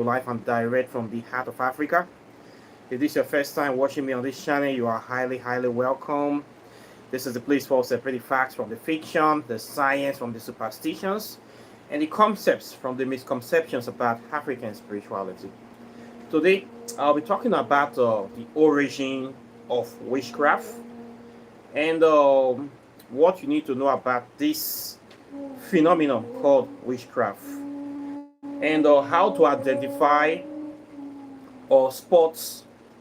live and direct from the heart of Africa. If this is your first time watching me on this channel, you are highly welcome. This is the place for separating facts from the fiction, the science from the superstitions, and the concepts from the misconceptions about African spirituality. Today, I'll be talking about the origin of witchcraft and what you need to know about this phenomenon called witchcraft, and how to identify or spot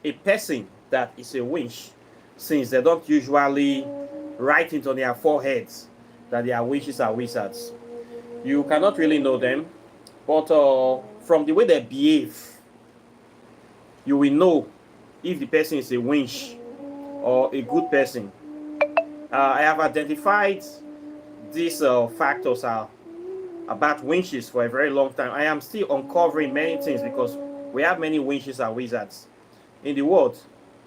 a person that is a witch, since they don't usually write it on their foreheads that they are witches or wizards. You cannot really know them, but from the way they behave, you will know if the person is a witch or a good person. I have identified these factors about witches for a very long time. I am still uncovering many things because we have many witches and wizards in the world.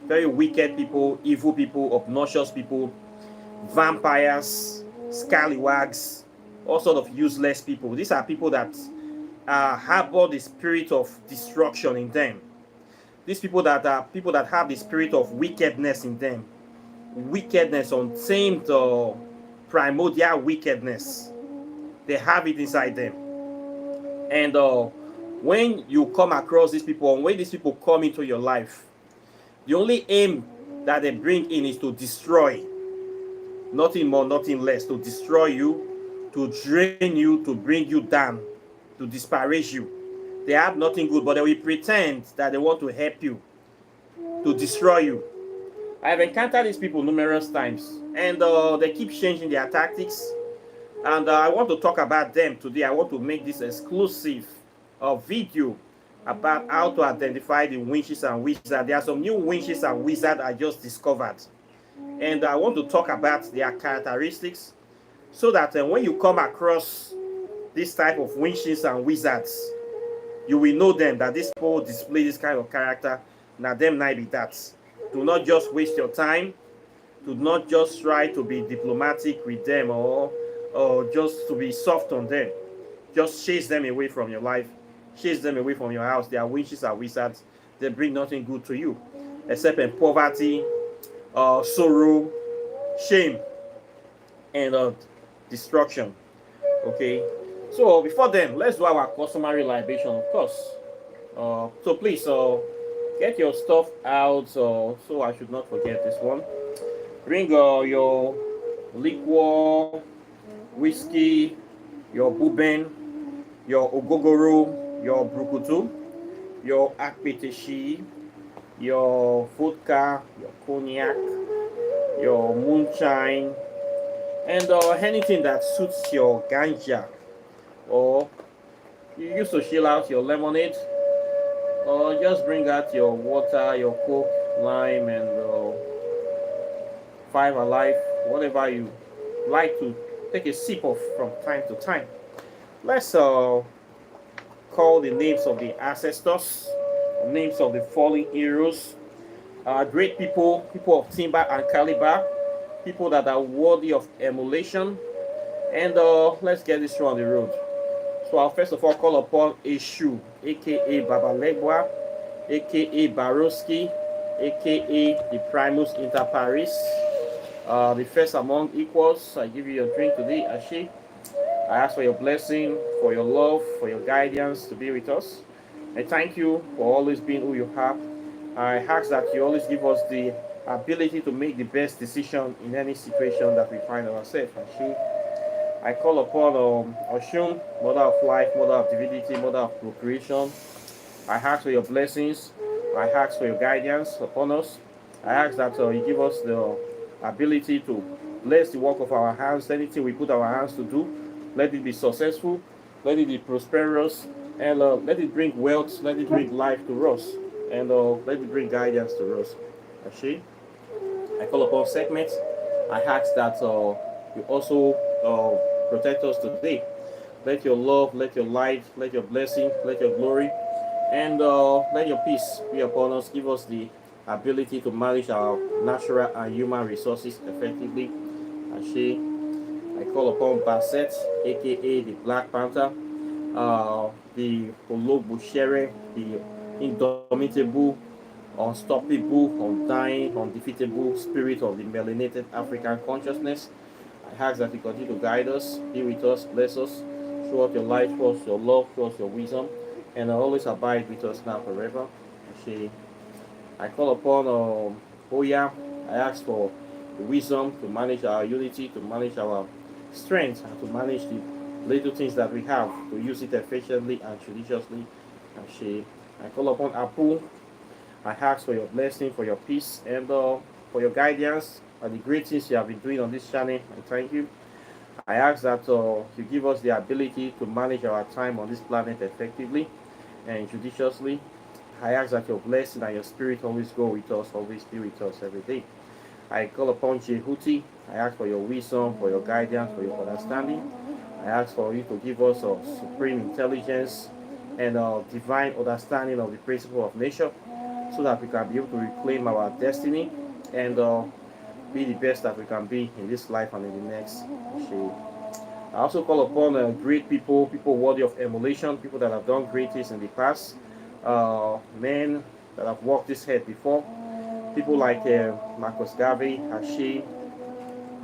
Very wicked people, evil people, obnoxious people, vampires, scallywags, all sort of useless people. These are people that harbor the spirit of destruction in them. These people that are people that have the spirit of wickedness in them. Wickedness, untamed primordial wickedness. They have it inside them. And when you come across these people, and when these people come into your life, the only aim that they bring in is to destroy. Nothing more, nothing less. To destroy you, to drain you, to bring you down, to disparage you. They have nothing good, but they will pretend that they want to help you, to destroy you. I have encountered these people numerous times, and they keep changing their tactics. And I want to talk about them today. I want to make this exclusive video about how to identify the witches and wizards. There are some new witches and wizards I just discovered, and I want to talk about their characteristics so that when you come across this type of witches and wizards, you will know them, that these people display this kind of character. Now them might be that. Do not just waste your time. Do not just try to be diplomatic with them or just to be soft on them. Just chase them away from your life. Chase them away from your house. They are witches and wizards. They bring nothing good to you except in poverty, sorrow, shame, and destruction. Okay, so before then, let's do our customary libation, of course. So please get your stuff out, so I should not forget this one. Bring your liquor, whiskey, your bourbon, your ogogoro, your brukutu, your akpeteshi, your vodka, your cognac, your moonshine, and anything that suits your ganja. Or you used to chill out your lemonade, or just bring out your water, your coke, lime, and Five Alive, whatever you like to take a sip of from time to time. Let's call the names of the ancestors, names of the fallen heroes, great people, people of timber and caliber, people that are worthy of emulation, and let's get this show on the road. So I'll first of all call upon Eshu, aka Babalegwa, aka Baroski, aka the Primus Inter Paris, the first among equals. I give you your drink today, Ashi. I ask for your blessing, for your love, for your guidance to be with us. I thank you for always being who you are. I ask that you always give us the ability to make the best decision in any situation that we find ourselves. I call upon Oshun, Mother of Life, Mother of Divinity, Mother of Procreation. I ask for your blessings. I ask for your guidance upon us. I ask that you give us the ability to bless the work of our hands. Anything we put our hands to do, let it be successful, let it be prosperous, and let it bring wealth, let it bring life to us, and let it bring guidance to us. Actually, I call upon segments. I ask that you also protect us today. Let your love, let your light, let your blessing, let your glory, and let your peace be upon us. Give us the ability to manage our natural and human resources effectively. Actually, I call upon Basset, aka the Black Panther. the Ologbo the indomitable, unstoppable, undying, undefeatable spirit of the melanated African consciousness. I ask that you continue to guide us, be with us, bless us, show us your light, show us your love, show us your wisdom, and always abide with us now forever. I call upon Oya. I ask for the wisdom to manage our unity, to manage our strength, and to manage the little things that we have, to use it efficiently and judiciously. I call upon Apu. I ask for your blessing, for your peace, and for your guidance, and the great things you have been doing on this channel. And thank you. I ask that you give us the ability to manage our time on this planet effectively and judiciously. I ask that your blessing and your spirit always go with us, always be with us every day. I call upon Jehuti. I ask for your wisdom, for your guidance, for your understanding. I ask for you to give us a supreme intelligence and a divine understanding of the principle of nature so that we can be able to reclaim our destiny and be the best that we can be in this life and in the next. I also call upon great people, people worthy of emulation, people that have done great things in the past, men that have walked this head before, people like Marcus Garvey, Hashi,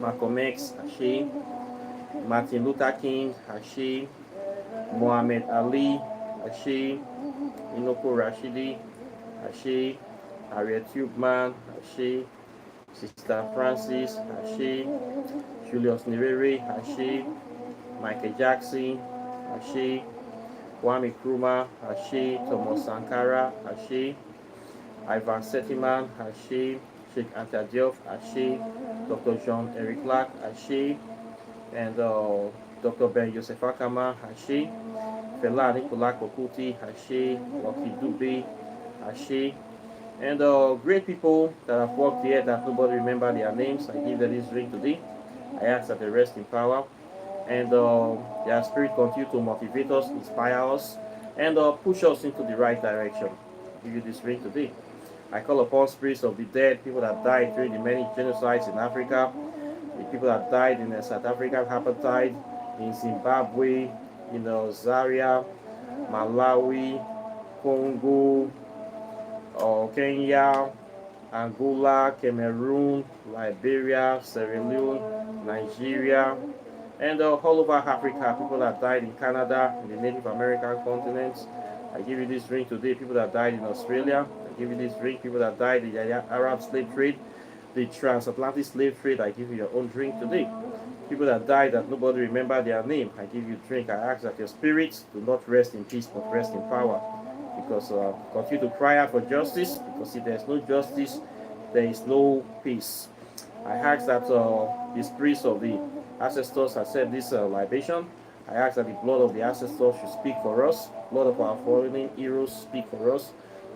Malcolm X, Hashi, Martin Luther King, Hashi, Muhammad Ali, Hashi, Inoko Rashidi, Hashi, Harriet Tubman, Hashi, Sister Francis, Hashi, Julius Nyerere, Hashi, Michael Jackson, Hashi, Kwame Nkrumah, Hashi, Thomas Sankara, Hashi, Ivan Setiman, Hashi, Sheikh Anta Diop, Hashi, Dr. John Eric Clark, Hashi, and Dr. Ben Yosef Akama, Hashi, Fela Nicola Kokuti, Hashi, Lucky Dube, Hashi, and great people that have worked here that nobody remember their names. I give them this drink today. I ask that they rest in power and their spirit continue to motivate us, inspire us, and push us into the right direction. I give you this drink today. I call upon spirits of the dead, people that died during the many genocides in Africa, the people that died in the South African apartheid, in Zimbabwe, in Zaire, Malawi, Congo, Kenya, Angola, Cameroon, Liberia, Sierra Leone, Nigeria, and all over Africa, people that died in Canada, in the Native American continent. I give you this drink today, people that died in Australia. I give you this drink, people that died in the Arab slave trade, the transatlantic slave trade. I give you your own drink today. People that died that nobody remember their name, I give you drink. I ask that your spirits do not rest in peace, but rest in power. Because continue to cry out for justice, because if there's no justice, there is no peace. I ask that the spirits of the ancestors accept this libation. I ask that the blood of the ancestors should speak for us. Blood of our fallen heroes speak for us.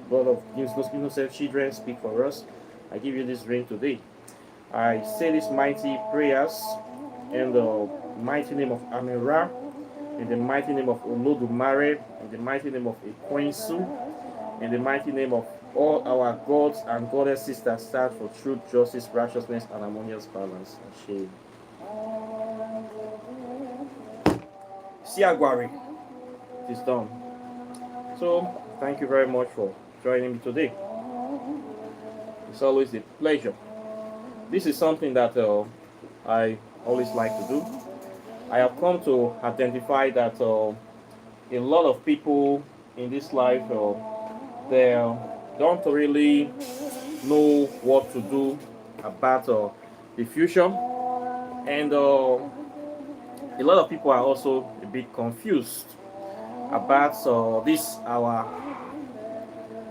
Blood of innocent children speak for us. I give you this drink today. I say these mighty prayers in the mighty name of Amira, in the mighty name of Olodumare, in the mighty name of Ekwensu, in the mighty name of all our gods and goddesses that stand for truth, justice, righteousness, and harmonious balance. Ashe. Siagwari, it is done. So, thank you very much for joining me today. It's always a pleasure. This is something that I always like to do. I have come to identify that a lot of people in this life, they don't really know what to do about the future, and a lot of people are also a bit confused about this our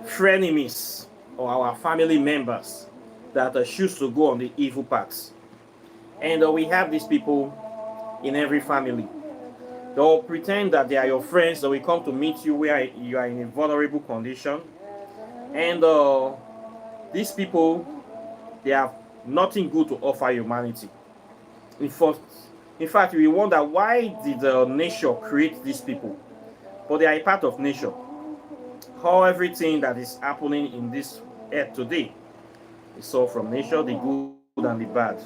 frenemies or our family members that choose to go on the evil paths. And we have these people in every family. They'll pretend that they are your friends. They will come to meet you where you are in a vulnerable condition. And these people, they have nothing good to offer humanity. In fact, we wonder, why did nature create these people? But they are a part of nature. How everything that is happening in this earth today is all from nature, the good and the bad.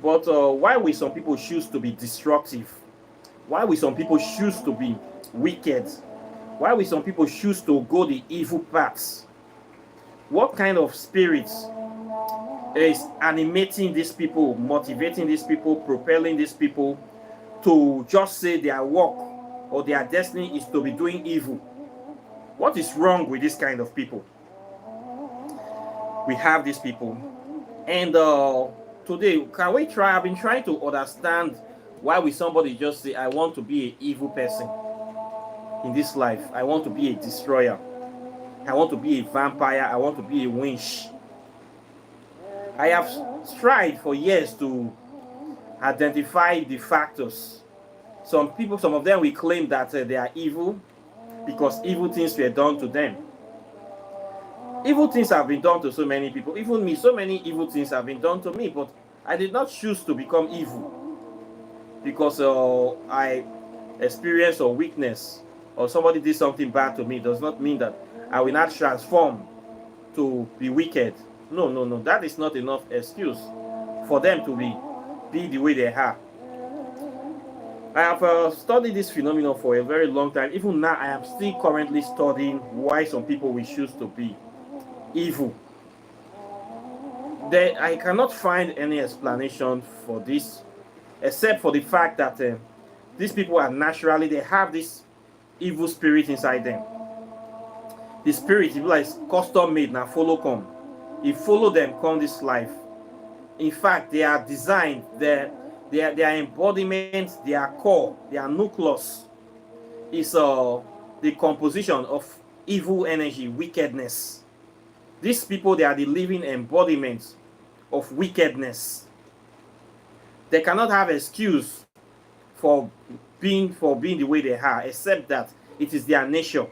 But why will some people choose to be destructive? Why will some people choose to be wicked? Why will some people choose to go the evil paths? What kind of spirits is animating these people, motivating these people, propelling these people to just say their work or their destiny is to be doing evil? What is wrong with this kind of people? We have these people. And today, can we try? I've been trying to understand why will somebody just say, I want to be an evil person in this life. I want to be a destroyer. I want to be a vampire. I want to be a witch. I have tried for years to identify the factors. Some people, some of them will claim that they are evil because evil things were done to them. Evil things have been done to so many people. Even me, so many evil things have been done to me, but I did not choose to become evil because I experienced a weakness or somebody did something bad to me. Does not mean that I will not transform to be wicked. No, no, no. That is not enough excuse for them to be the way they are. I have studied this phenomenon for a very long time. Even now, I am still currently studying why some people will choose to be evil. I cannot find any explanation for this, except for the fact that these people are naturally, they have this evil spirit inside them. The spirit, if like custom made, now follow come. If follow them come this life. In fact, they are designed, their embodiment, their core, their nucleus is the composition of evil energy, wickedness. These people, they are the living embodiment of wickedness. They cannot have excuse for being the way they are, except that it is their nature.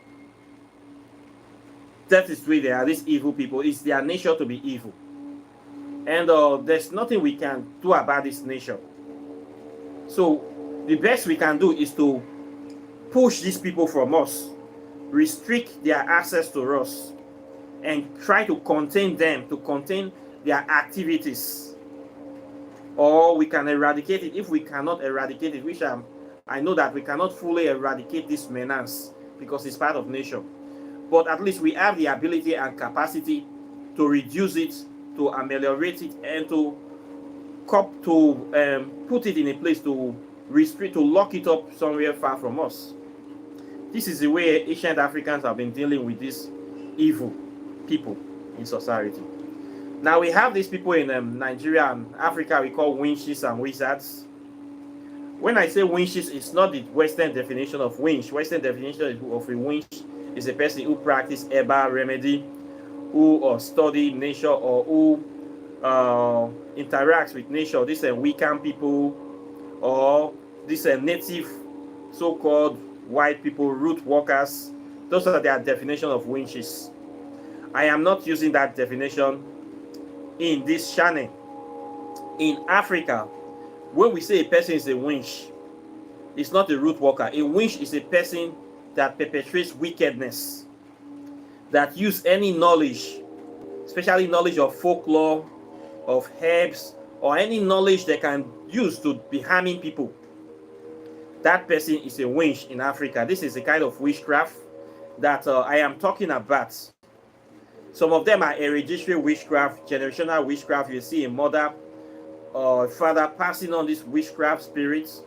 That is the way they are, these evil people. It's their nature to be evil. And there's nothing we can do about this nature. So the best we can do is to push these people from us, restrict their access to us, and try to contain them, to contain their activities. Or we can eradicate it. If we cannot eradicate it, which I know that we cannot fully eradicate this menace because it's part of nature. But at least we have the ability and capacity to reduce it, to ameliorate it, and to put it in a place to restrict, to lock it up somewhere far from us. This is the way ancient Africans have been dealing with these evil people in society. Now we have these people in Nigeria and Africa we call witches and wizards. When I say witches, it's not the Western definition of witch. Western definition of a witch is a person who practices herbal remedy, who study nature, or who interacts with nature. These are Wiccan people, or these are native so-called white people, root workers. Those are their definition of witches. I am not using that definition in this channel. In Africa, when we say a person is a witch, it's not a root worker. A witch is a person that perpetrates wickedness, that use any knowledge, especially knowledge of folklore, of herbs, or any knowledge they can use to be harming people. That person is a witch in Africa. This is the kind of witchcraft that I am talking about. Some of them are hereditary witchcraft, generational witchcraft. You see a mother or father passing on these witchcraft spirits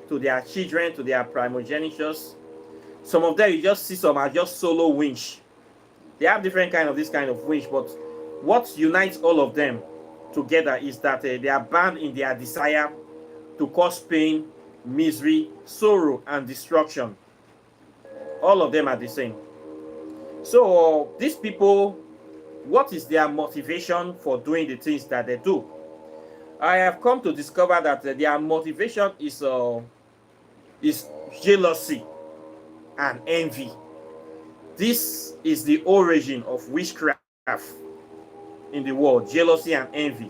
to their children, to their primogenitors. Some of them you just see some are just solo witch. They have different kind of this kind of witch, but what unites all of them together is that they are bound in their desire to cause pain, misery, sorrow, and destruction. All of them are the same. So these people, what is their motivation for doing the things that they do? I have come to discover that their motivation is jealousy and envy. This is the origin of witchcraft in the world, jealousy and envy.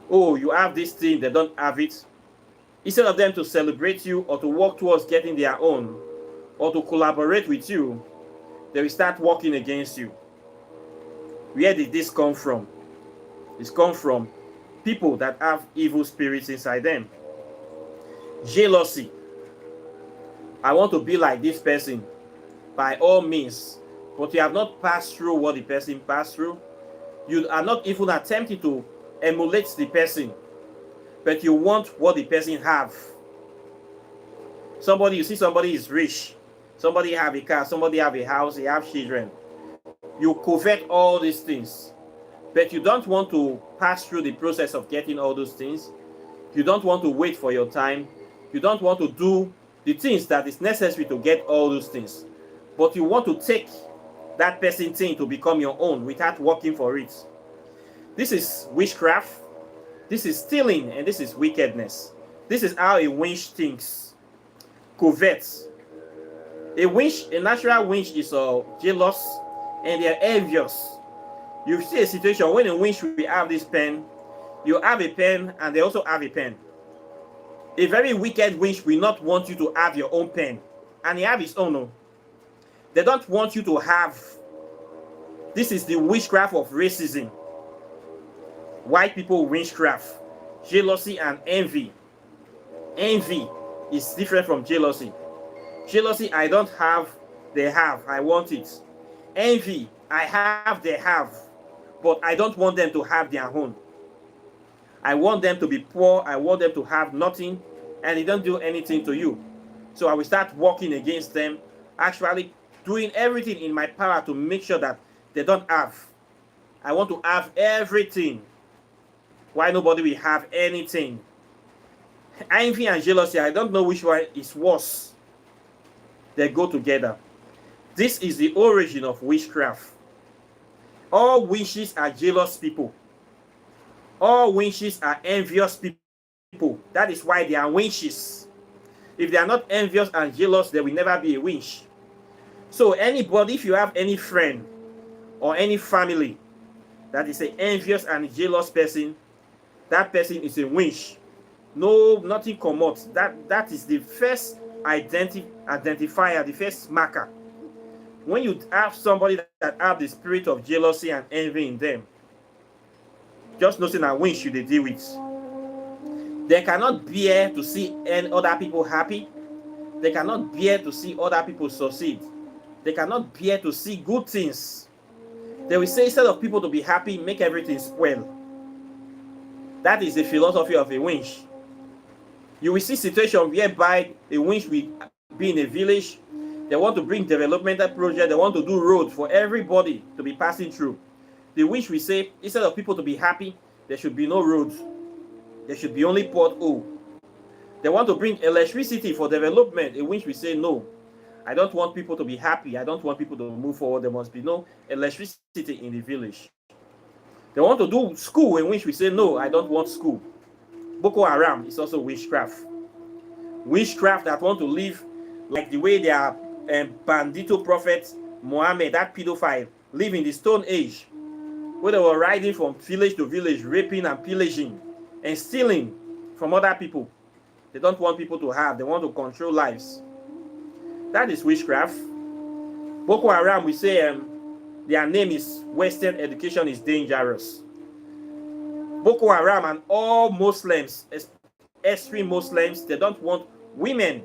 Oh, you have this thing, they don't have it. Instead of them to celebrate you or to work towards getting their own or to collaborate with you, they will start working against you. Where did this come from? It's come from people that have evil spirits inside them. Jealousy. I want to be like this person, by all means. But you have not passed through what the person passed through. You are not even attempting to emulate the person, but you want what the person have. Somebody, you see somebody is rich, somebody have a car, somebody have a house, they have children. You covet all these things, but you don't want to pass through the process of getting all those things. You don't want to wait for your time. You don't want to do the things that is necessary to get all those things. But you want to take that person thing to become your own without working for it. This is witchcraft. This is stealing, and this is wickedness. This is how a winch thinks. Covets. A natural winch is jealous, and they're envious. You see a situation when a winch will have this pen, you have a pen, and they also have a pen. A very wicked winch will not want you to have your own pen, and he have his own. No. They don't want you to have. This is the witchcraft of racism. White people witchcraft, jealousy and envy. Envy is different from jealousy. Jealousy, I don't have, they have, I want it. Envy, I have, they have, but I don't want them to have their own. I want them to be poor, I want them to have nothing, and they don't do anything to you. So I will start working against them, actually doing everything in my power to make sure that they don't have. I want to have everything. Why nobody will have anything? Envy and jealousy, I don't know which one is worse. They go together. This is the origin of witchcraft. All witches are jealous people. All witches are envious people. That is why they are witches. If they are not envious and jealous, they will never be a witch. So anybody, if you have any friend or any family that is an envious and jealous person, that person is a witch. No, nothing comes. That is the first identifier, the first marker. When you have somebody that have the spirit of jealousy and envy in them, just nothing a witch should they deal with. They cannot bear to see other people happy. They cannot bear to see other people succeed. They cannot bear to see good things. They will say, instead of people to be happy, make everything spoil. That is the philosophy of a witch. You will see situations whereby a witch will be in a village. They want to bring developmental project. They want to do road for everybody to be passing through. The witch will say, instead of people to be happy, there should be no roads. There should be only pothole. They want to bring electricity for development. A witch will say, no, I don't want people to be happy. I don't want people to move forward. There must be no electricity in the village. They want to do school, in which we say, no, I don't want school. Boko Haram is also witchcraft. Witchcraft that want to live like the way their bandito prophet Muhammad, that pedophile, live in the Stone Age, where they were riding from village to village, raping and pillaging and stealing from other people. They don't want people to have. They want to control lives. That is witchcraft. Boko Haram, we say their name is Western education is dangerous. Boko Haram and all Muslims, extreme Muslims, they don't want women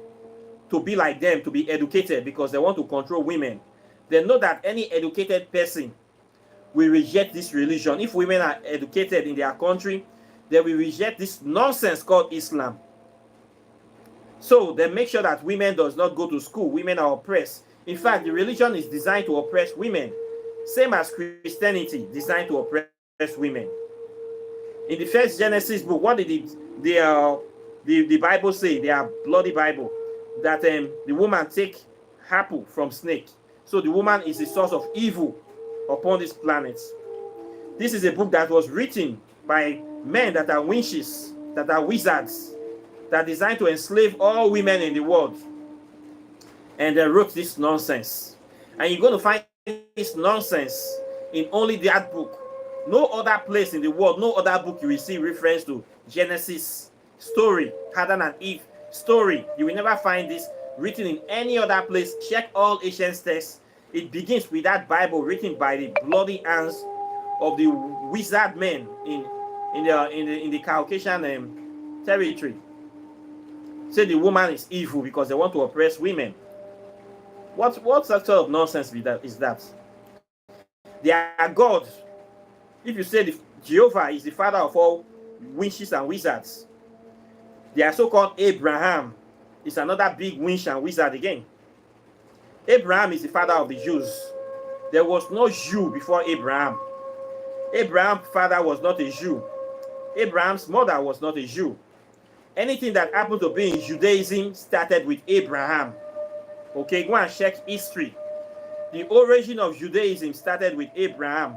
to be like them, to be educated, because they want to control women. They know that any educated person will reject this religion. If women are educated in their country, they will reject this nonsense called Islam. So they make sure that women does not go to school. Women are oppressed. In fact, the religion is designed to oppress women. Same as Christianity, designed to oppress women. In the first Genesis book, what did the Bible say? Their bloody Bible, that the woman take apple from snake. So the woman is the source of evil upon this planet. This is a book that was written by men that are witches, that are wizards, that are designed to enslave all women in the world. And they wrote this nonsense. And you're going to find this nonsense in only that book. No other place in the world, no other book you will see reference to Genesis story, Adam and Eve story. You will never find this written in any other place. Check all ancient texts. It begins with that Bible written by the bloody hands of the wizard men in the Caucasian territory. say the woman is evil because they want to oppress women. What sort of nonsense is that? They are gods. If you say Jehovah is the father of all witches and wizards, their so-called Abraham is another big witch and wizard again. Abraham is the father of the Jews. There was no Jew before Abraham. Abraham's father was not a Jew. Abraham's mother was not a Jew. Anything that happened to be in Judaism started with Abraham. Okay, go and check history. The origin of Judaism started with Abraham.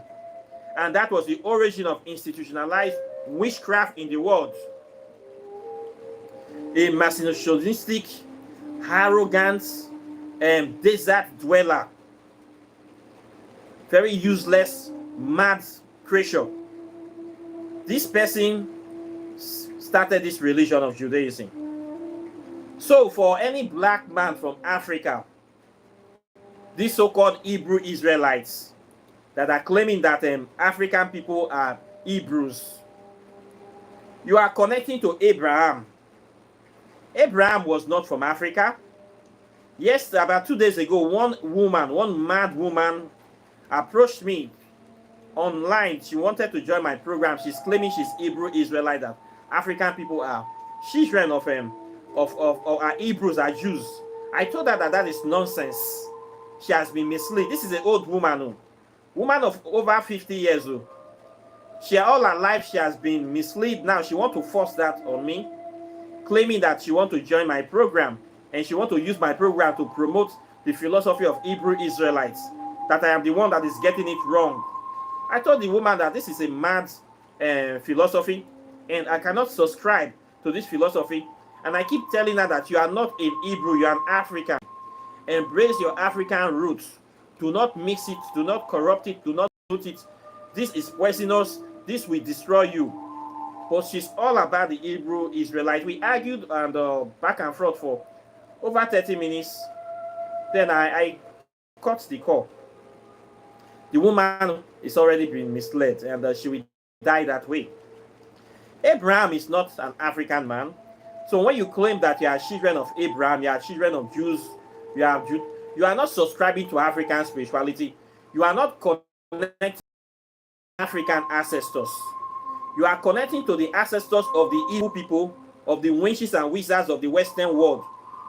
And that was the origin of institutionalized witchcraft in the world. A misogynistic, arrogant, desert dweller. Very useless, mad creature. This person started this religion of Judaism. So for any black man from Africa, these so-called Hebrew Israelites that are claiming that African people are Hebrews, you are connecting to Abraham. Abraham was not from Africa. Yes, about 2 days ago, one mad woman approached me online. She wanted to join my program. She's claiming she's Hebrew Israelite, that African people are children of are Hebrews, are Jews. I told her that is nonsense. She has been misled. This is an old woman, woman of over 50 years old. She all her life she has been misled. Now she wants to force that on me, claiming that she wants to join my program and she wants to use my program to promote the philosophy of Hebrew Israelites, that I am the one that is getting it wrong. I told the woman that this is a mad philosophy and I cannot subscribe to this philosophy. And I keep telling her that you are not an Hebrew, you are an African. Embrace your African roots. Do not mix it, do not corrupt it, do not put it. This is poisonous, this will destroy you. But she's all about the Hebrew Israelite. We argued and back and forth for over 30 minutes. Then I cut the call. The woman is already been misled and she will die that way. Abraham is not an African man. So when you claim that you are children of Abraham, you are children of Jews, you are not subscribing to African spirituality. You are not connecting to African ancestors. You are connecting to the ancestors of the evil people, of the witches and wizards of the Western world,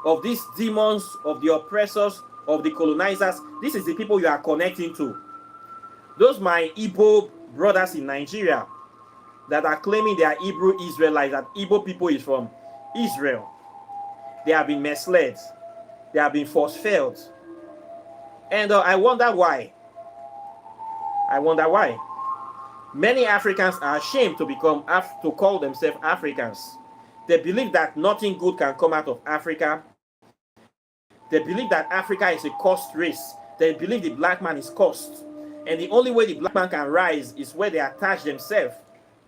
of these demons, of the oppressors, of the colonizers. This is the people you are connecting to. Those my Igbo brothers in Nigeria that are claiming they are Hebrew Israelites, that Igbo people is from Israel. They have been misled. They have been force-fed. And I wonder why. I wonder why. Many Africans are ashamed to call themselves Africans. They believe that nothing good can come out of Africa. They believe that Africa is a cursed race. They believe the black man is cursed. And the only way the black man can rise is where they attach themselves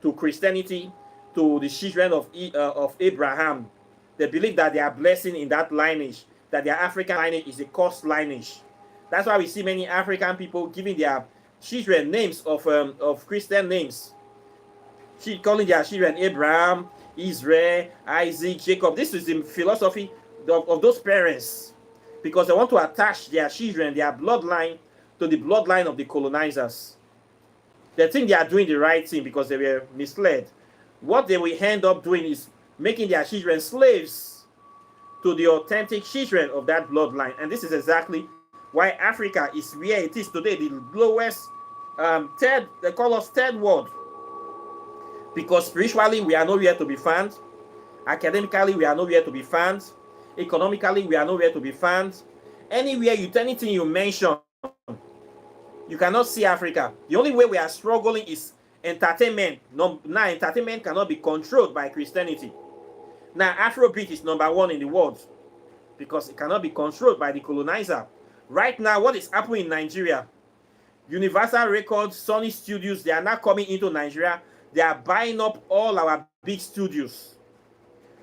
to Christianity, to the children of Abraham. They believe that they are blessing in that lineage, that their African lineage is a cursed lineage. That's why we see many African people giving their children names of Christian names. Calling their children Abraham, Israel, Isaac, Jacob. This is the philosophy of those parents, because they want to attach their children, their bloodline, to the bloodline of the colonizers. They think they are doing the right thing because they were misled. What they will end up doing is making their children slaves to the authentic children of that bloodline. And this is exactly why Africa is where it is today, the lowest, they call us third world. Because spiritually, we are nowhere to be found. Academically, we are nowhere to be found. Economically, we are nowhere to be found. Anywhere, anything you mention, you cannot see Africa. The only way we are struggling is entertainment. Now, entertainment cannot be controlled by Christianity. Now, Afrobeat is #1 in the world because it cannot be controlled by the colonizer. Right now, what is happening in Nigeria? Universal Records, Sony Studios, they are now coming into Nigeria. They are buying up all our big studios.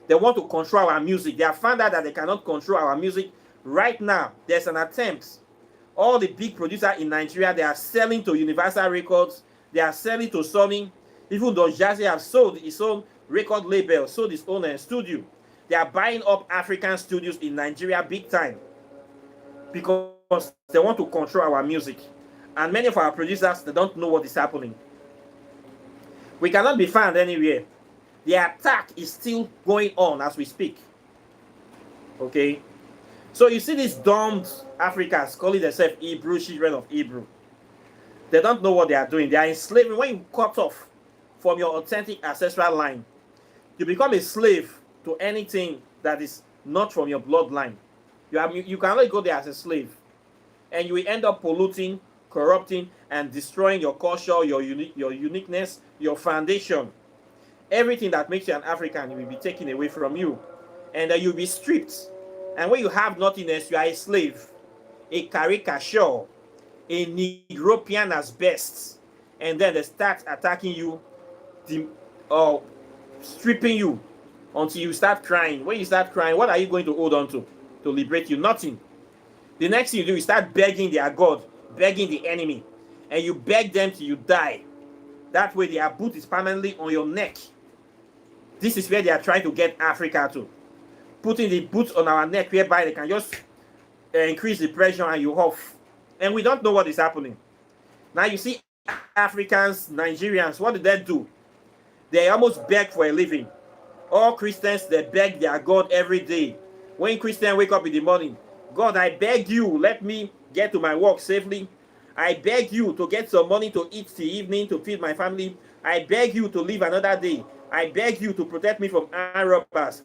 They want to control our music. They have found out that they cannot control our music. Right now, there's an attempt. All the big producers in Nigeria, they are selling to Universal Records. They are selling to Sony. Even though Jazzy has sold his own record label, sold his own studio. They are buying up African studios in Nigeria big time because they want to control our music. And many of our producers, they don't know what is happening. We cannot be found anywhere. The attack is still going on as we speak. Okay? So you see these domed Africans calling themselves Hebrew, children of Hebrew. They don't know what they are doing. They are enslaving. When you cut off from your authentic ancestral line, you become a slave to anything that is not from your bloodline. You can only go there as a slave. And you will end up polluting, corrupting, and destroying your culture, your uniqueness, your foundation. Everything that makes you an African will be taken away from you. And then you'll be stripped. And when you have nothingness, you are a slave, a caricature, a Negropian as best. And then they start attacking you, stripping you until you start crying. When you start crying, what are you going to hold on to liberate you? Nothing. The next thing you do is start begging their God, begging the enemy, and you beg them till you die. That way their boot is permanently on your neck. This is where they are trying to get Africa to. Putting the boots on our neck whereby they can just increase the pressure and you off. And we don't know what is happening. Now you see Africans, Nigerians, what did they do? They almost beg for a living. All Christians, they beg their God every day. When Christians wake up in the morning, God, I beg you, let me get to my work safely. I beg you to get some money to eat till evening to feed my family. I beg you to live another day. I beg you to protect me from armed robbers.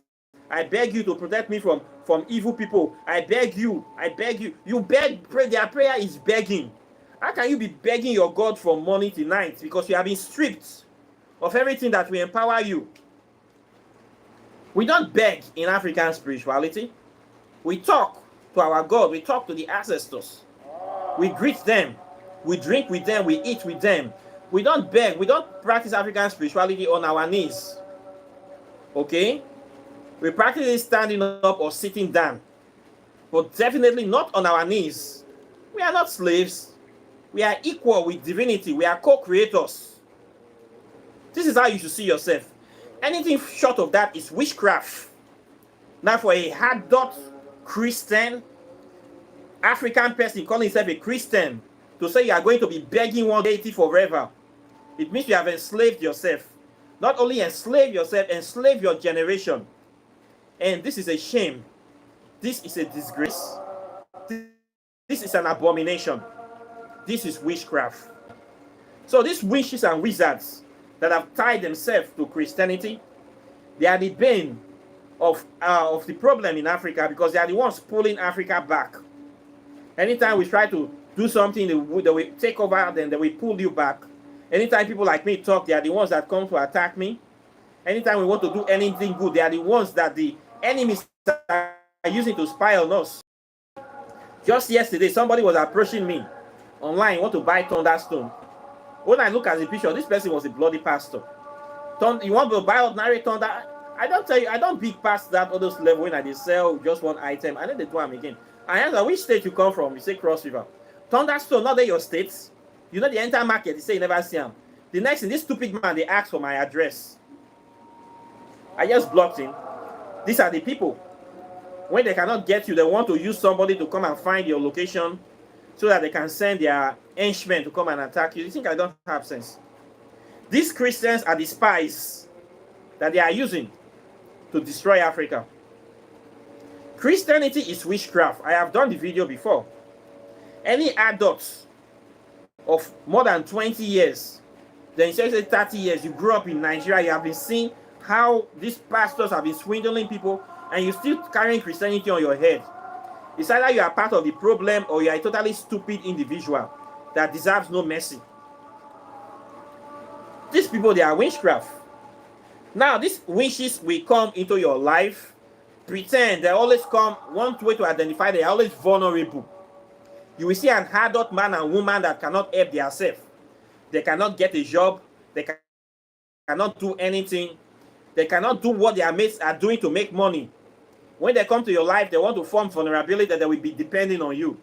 I beg you to protect me from evil people. I beg you. You beg, pray. Their prayer is begging. How can you be begging your God from morning till night? Because you have been stripped of everything that will empower you. We don't beg in African spirituality. We talk to our God. We talk to the ancestors. We greet them. We drink with them. We eat with them. We don't beg. We don't practice African spirituality on our knees. Okay? We practice it standing up or sitting down. But definitely not on our knees. We are not slaves. We are equal with divinity. We are co-creators. This is how you should see yourself. Anything short of that is witchcraft. Now for a hard-dot Christian, African person calling himself a Christian, to say you are going to be begging one deity forever, it means you have enslaved yourself. Not only enslave yourself, enslave your generation. And this is a shame. This is a disgrace. This is an abomination. This is witchcraft. So these witches and wizards that have tied themselves to Christianity, they are the bane of the problem in Africa, because they are the ones pulling Africa back. Anytime we try to do something, they will take over, then they will pull you back. Anytime people like me talk, they are the ones that come to attack me. Anytime we want to do anything good, they are the ones that the enemies are using to spy on us. Just yesterday, somebody was approaching me online, want to buy Thunderstone. When I look at the picture, this person was a bloody pastor. You want to buy ordinary Thunder? I don't tell you, I don't big past that all those level when I sell just one item. And then they do them again. I answer, which state you come from? You say Cross River. Thunderstone, not there your states. You know the entire market, you say you never see them. The next thing, this stupid man, they ask for my address. I just blocked him. These are the people. When they cannot get you, they want to use somebody to come and find your location so that they can send their henchmen to come and attack you. You think I don't have sense? These Christians are the spies that they are using to destroy Africa. Christianity is witchcraft. I have done the video before. Any adults of more than 20 years, then say 30 years, you grew up in Nigeria, you have been seeing how these pastors have been swindling people, and you're still carrying Christianity on your head. It's either you are part of the problem or you are a totally stupid individual that deserves no mercy. These people, they are witchcraft. Now, these witches will come into your life, pretend. They always come, one way to identify, they are always vulnerable. You will see an adult man and woman that cannot help themselves. They cannot get a job. They cannot do anything. They cannot do what their mates are doing to make money. When they come to your life, they want to form vulnerability that they will be depending on you.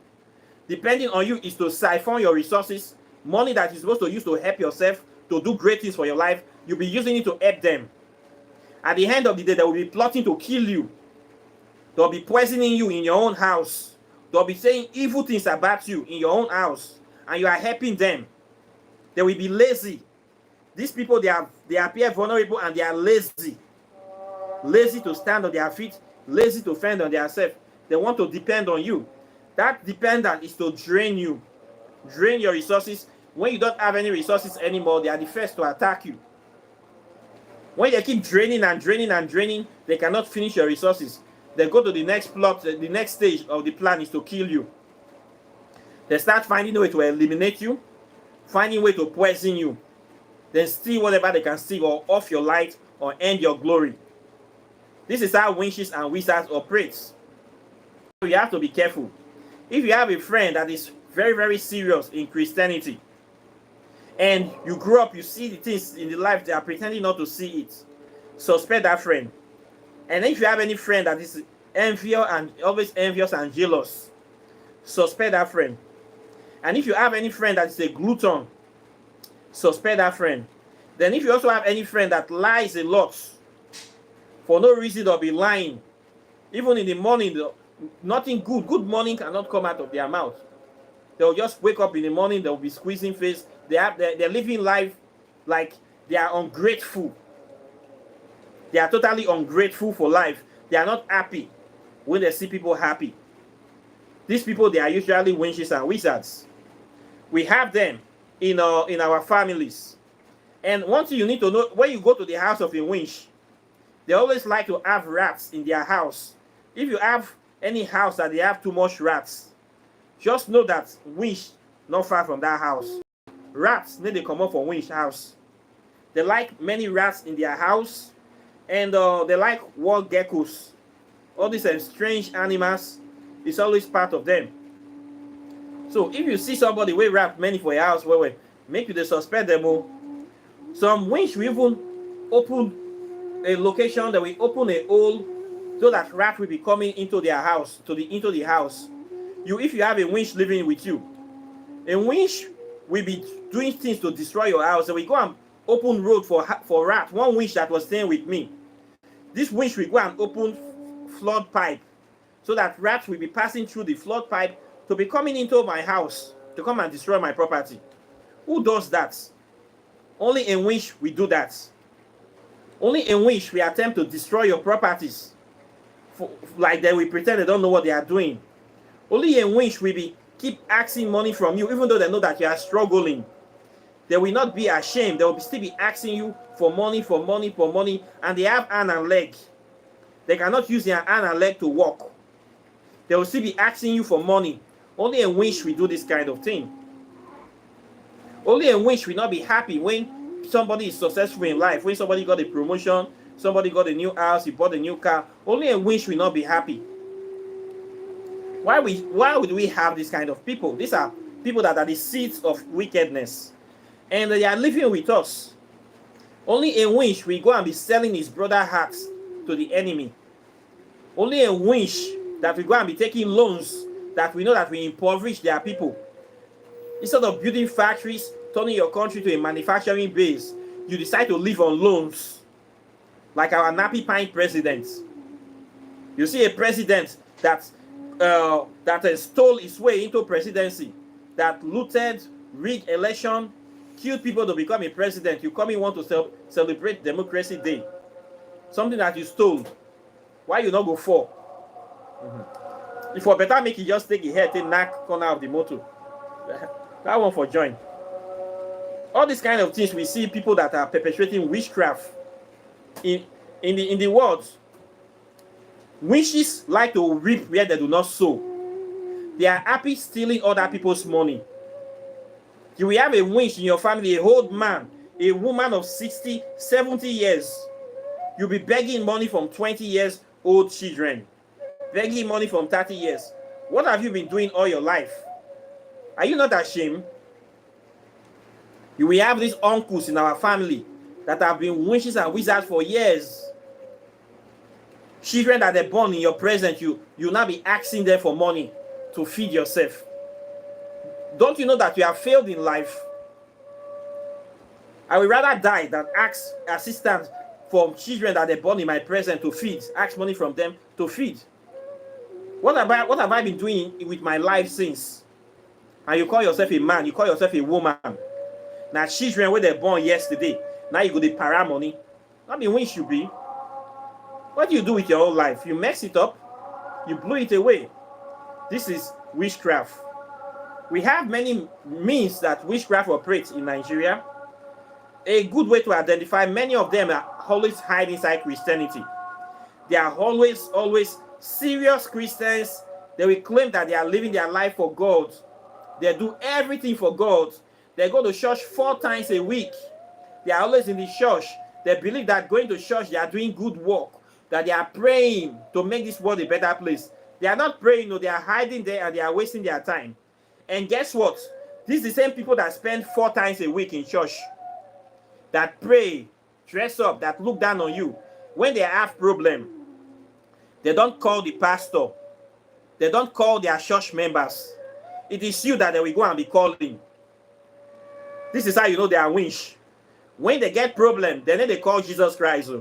Depending on you is to siphon your resources, money that you're supposed to use to help yourself, to do great things for your life. You'll be using it to help them. At the end of the day, they will be plotting to kill you. They'll be poisoning you in your own house. They'll be saying evil things about you in your own house, and you are helping them. They will be lazy. These people, they appear vulnerable and they are lazy. Lazy to stand on their feet, lazy to fend on themselves. They want to depend on you. That dependence is to drain you, drain your resources. When you don't have any resources anymore, they are the first to attack you. When they keep draining and draining and draining, they cannot finish your resources. They go to the next plot, the next stage of the plan is to kill you. They start finding a way to eliminate you, finding a way to poison you, then steal whatever they can steal, or off your light, or end your glory. This is how witches and wizards operate. So you have to be careful. If you have a friend that is very, very serious in Christianity, and you grew up, you see the things in the life, they are pretending not to see it, suspect that friend. And if you have any friend that is envious and always envious and jealous, suspect that friend. And if you have any friend that is a glutton, suspect that friend. Then if you also have any friend that lies a lot, for no reason, they'll be lying. Even in the morning, nothing good morning cannot come out of their mouth. They'll just wake up in the morning, they'll be squeezing face. They're living life like they are ungrateful. They are totally ungrateful for life. They are not happy when they see people happy. These people, they are usually witches and wizards. We have them in our families. And one thing you need to know, when you go to the house of a witch, they always like to have rats in their house. If you have any house that they have too much rats, just know that witch not far from that house. Rats need to come up from witch house. They like many rats in their house, and they like wall geckos. All these strange animals is always part of them. So if you see somebody with rat many for your house, make you the suspect them all. Some witch will even open a location that will open a hole so that rat will be coming into their house, into the house. If you have a witch living with you, a witch will be doing things to destroy your house. So we go and open road for rat. One witch that was staying with me, this witch will go and open flood pipe so that rats will be passing through the flood pipe to be coming into my house to come and destroy my property. Who does that? Only in witch we do that. Only in which we attempt to destroy your properties. Like they will pretend they don't know what they are doing. Only in which we keep asking money from you, even though they know that you are struggling. They will not be ashamed. They will still be asking you for money, and they have hand and leg. They cannot use their hand and leg to walk. They will still be asking you for money. Only in which we do this kind of thing. Only in which we not be happy when somebody is successful in life, when somebody got a promotion, somebody got a new house, he bought a new car. Only in which we not be happy. Why would we have this kind of people? These are people that are the seeds of wickedness, and they are living with us. Only in which we go and be selling his brother hearts to the enemy. Only in which that we go and be taking loans that we know that we impoverish their people. Instead of building factories, turning your country to a manufacturing base, you decide to live on loans. Like our nappy pine president. You see a president that stole his way into presidency, that looted, rigged election, killed people to become a president. You come in want to celebrate Democracy Day. Something that you stole. Why you not go for? If for better make you just take a head, take knock corner of the motor. That one for join. All these kind of things we see people that are perpetrating witchcraft in the world. Witches like to reap where they do not sow. They are happy stealing other people's money. You will have a witch in your family, a old man, a woman of 60, 70 years. You'll be begging money from 20 years old children. Begging money from 30 years. What have you been doing all your life? Are you not ashamed? You will have these uncles in our family that have been witches and wizards for years. Children that are born in your presence, you'll now be asking them for money to feed yourself. Don't you know that you have failed in life? I would rather die than ask assistance for children that they born in my presence to feed. Ask money from them to feed. What have I been doing with my life since? And you call yourself a man, you call yourself a woman. Now children where they born yesterday, now you go to para money. Not be when you be. What do you do with your whole life? You mess it up, you blew it away. This is witchcraft. We have many means that witchcraft operates in Nigeria. A good way to identify, many of them are always hide inside Christianity. They are always serious Christians. They will claim that they are living their life for God. They do everything for God. They go to church 4 times a week. They are always in the church. They believe that going to church, they are doing good work, that they are praying to make this world a better place. They are not praying, no, they are hiding there and they are wasting their time. And guess what? These are the same people that spend 4 times a week in church, that pray, dress up, that look down on you. When they have problem, they don't call the pastor. They don't call their church members. It is you that they will go and be calling. This is how you know they are winch. When they get problem, then they call Jesus Christ.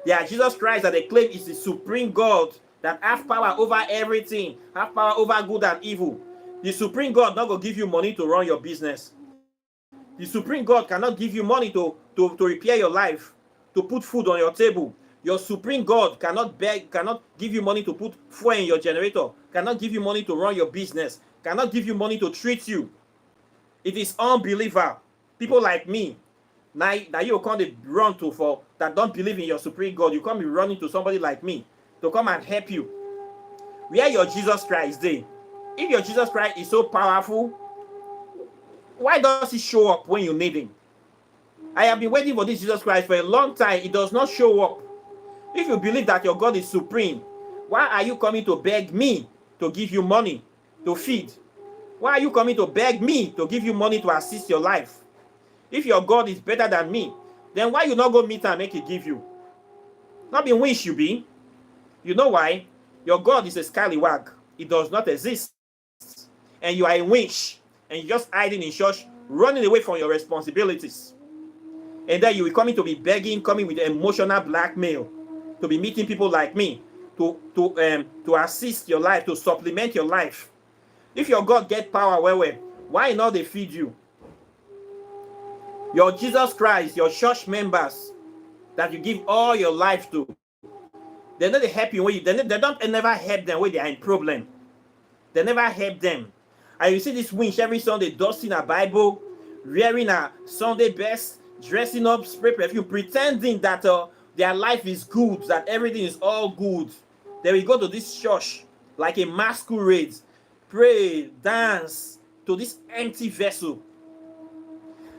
They are Jesus Christ that they claim is the supreme God that have power over everything, have power over good and evil. The supreme God not going to give you money to run your business. The supreme God cannot give you money to repair your life, to put food on your table. Your supreme God cannot give you money to put fuel in your generator, cannot give you money to run your business, cannot give you money to treat you. It is unbeliever. People like me, now you can't run to for that don't believe in your supreme God. You can't be running to somebody like me to come and help you. Where your Jesus Christ is? If your Jesus Christ is so powerful, why does he show up when you need him? I have been waiting for this Jesus Christ for a long time. It does not show up. If you believe that your God is supreme, why are you coming to beg me to give you money to feed? Why are you coming to beg me to give you money to assist your life? If your God is better than me, then why you not go meet and make it give you? Not be wish you be. You know why? Your God is a scallywag. It does not exist. And you are a wish. And you're just hiding in church, running away from your responsibilities. And then you will coming to be begging, coming with emotional blackmail, to be meeting people like me, to assist your life, to supplement your life. If your God get power, why not they feed you? Your Jesus Christ, your church members that you give all your life to, they're not help you when you, they don't never help them when they are in problem. They never help them. And you see this winch every Sunday dusting a Bible, wearing a Sunday best, dressing up, spray perfume, pretending that their life is good, that everything is all good. They will go to this church like a masquerade, pray, dance to this empty vessel.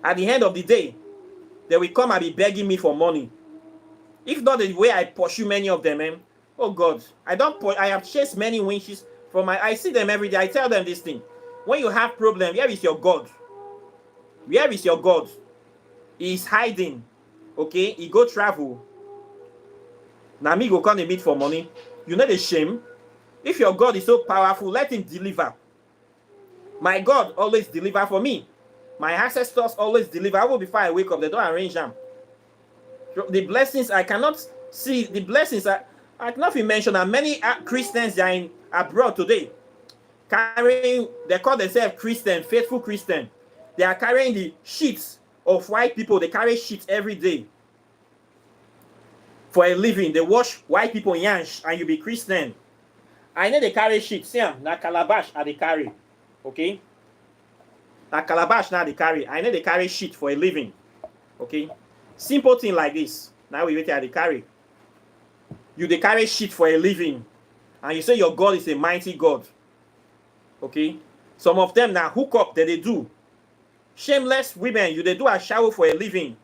At the end of the day, they will come and be begging me for money. If not the way I pursue many of them, oh God, I have chased many winches from I see them every day. I tell them this thing. When you have problem, where is your God? Where is your God? He is hiding. Okay, he go travel. Now me go come and meet for money. You know the shame. If your God is so powerful, let him deliver. My God always deliver for me. My ancestors always deliver. Even before I wake up, they don't arrange them. The blessings I cannot see. The blessings I cannot even mention. And many Christians are in abroad today, carrying. They call themselves Christian, faithful Christian. They are carrying the sheets of white people. They carry sheets every day for a living. They wash white people yansh, and you be Christian. I know they carry sheets. See, na calabash are they carry. Okay. Na calabash now they carry. I know they carry sheet for a living. Okay. Simple thing like this. Now we wait here they carry. You they carry sheet for a living. And you say your God is a mighty God. Okay. Some of them now hook up that they do. Shameless women, you they do a shower for a living.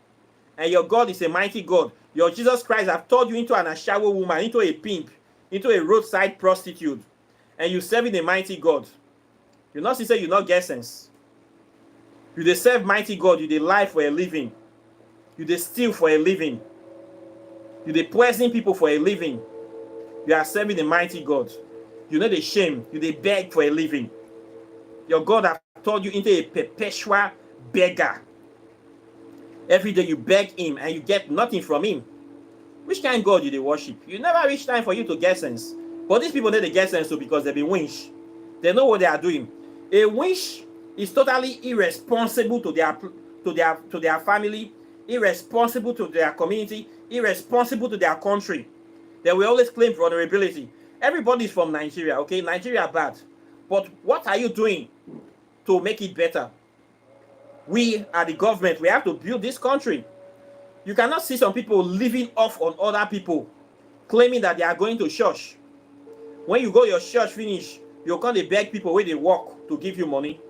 And your God is a mighty God. Your Jesus Christ have turned you into an ashawo woman, into a pimp, into a roadside prostitute. And you serving a mighty God. You not say you not get sense. You they serve mighty God, you they lie for a living. You they steal for a living. You they poison people for a living. You are serving a mighty God. You know the shame. You they beg for a living. Your God have turned you into a perpetual beggar. Every day you beg him and you get nothing from him. Which kind of God you they worship? You never reach time for you to get sense. But these people they get sense too because they've been winch. They know what they are doing. A winch is totally irresponsible to their family, irresponsible to their community, irresponsible to their country. They will always claim vulnerability. Everybody is from Nigeria, okay? Nigeria bad. But what are you doing to make it better? We are the government. We have to build this country. You cannot see some people living off on other people, claiming that they are going to church. When you go your church finish, you come to beg people where they work to give you money.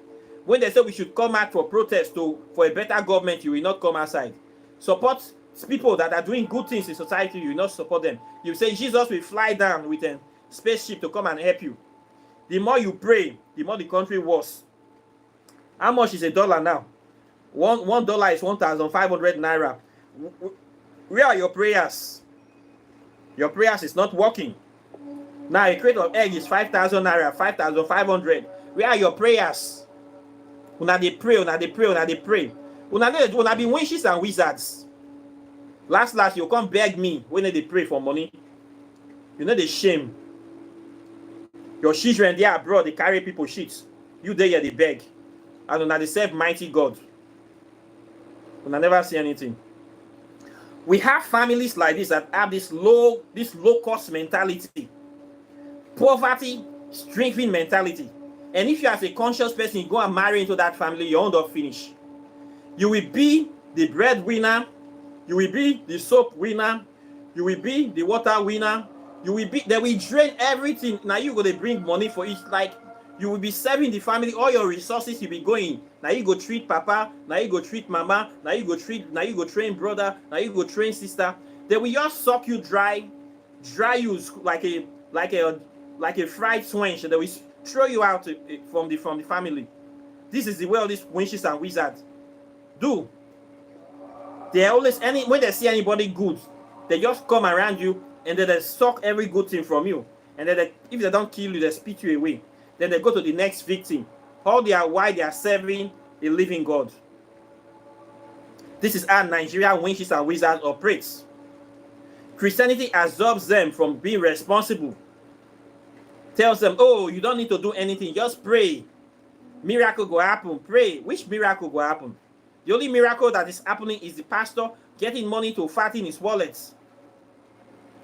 When they say we should come out for protest for a better government, you will not come outside. Support people that are doing good things in society, you will not support them. You say Jesus will fly down with a spaceship to come and help you. The more you pray, the more the country worse. How much is $1 now? $1 is 1,500 naira. Where are your prayers? Your prayers is not working. Now a crate of egg is 5,000 naira, 5,500. Where are your prayers? Una they pray, una they pray, una they pray. Una be witches and wizards. Last you come beg me when they pray for money. You know the shame. Your children they are abroad, they carry people shit. You there they beg. And una they serve mighty God. Una never see anything. We have families like this that have this low cost mentality, poverty stripping mentality. And if you as a conscious person you go and marry into that family, you end up finish. You will be the breadwinner, you will be the soap winner, you will be the water winner, they will drain everything. Now you go to bring money for each, like you will be serving the family, all your resources will be going. Now you go treat papa, now you go treat mama, now you go train brother, now you go train sister. They will just suck you dry you like a fried sponge. They will throw you out from the family. This is the way all these witches and wizards do. They always when they see anybody good, they just come around you and then they suck every good thing from you. And then if they don't kill you, they spit you away. Then they go to the next victim. Why they are serving a living God. This is how Nigerian witches and wizards operates. Christianity absorbs them from being responsible. Tells them, oh, you don't need to do anything, just pray. Miracle will happen. Pray. Which miracle will happen? The only miracle that is happening is the pastor getting money to fatten his wallets.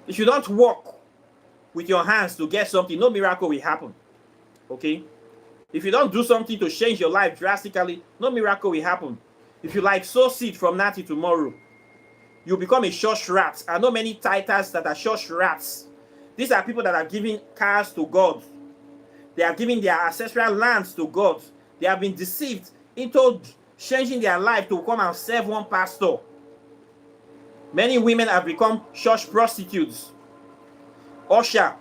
If you don't work with your hands to get something, no miracle will happen. Okay? If you don't do something to change your life drastically, no miracle will happen. If you like sow seed from now till tomorrow, you become a church rat. I know many titans that are church rats. These are people that are giving cars to God. They are giving their ancestral lands to God. They have been deceived into changing their life to come and serve one pastor. Many women have become church prostitutes. Usher,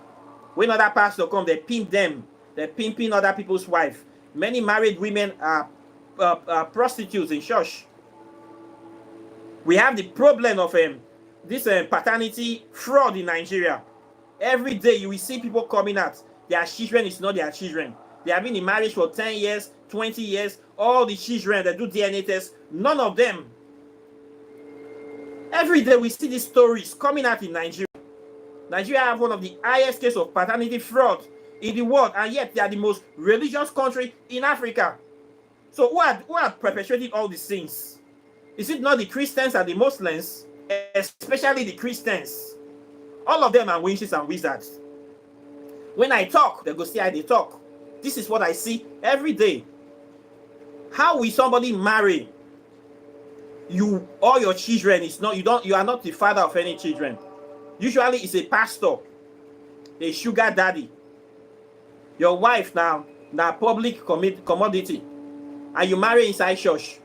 when other pastor come, they pimp them. They're pimping other people's wife. Many married women are prostitutes in church. We have the problem of this paternity fraud in Nigeria. Every day you will see people coming out. Their children is not their children. They have been in marriage for 10 years, 20 years. All the children that do DNA tests, none of them. Every day we see these stories coming out in Nigeria. Nigeria have one of the highest cases of paternity fraud in the world, and yet they are the most religious country in Africa. So who are perpetrating all these things? Is it not the Christians and the Muslims, especially the Christians? All of them are witches and wizards. When I talk, they go see how they talk. This is what I see every day. How will somebody marry you? All your children is not you are not the father of any children. Usually it's a pastor, a sugar daddy. Your wife now public commodity, and you marry inside church.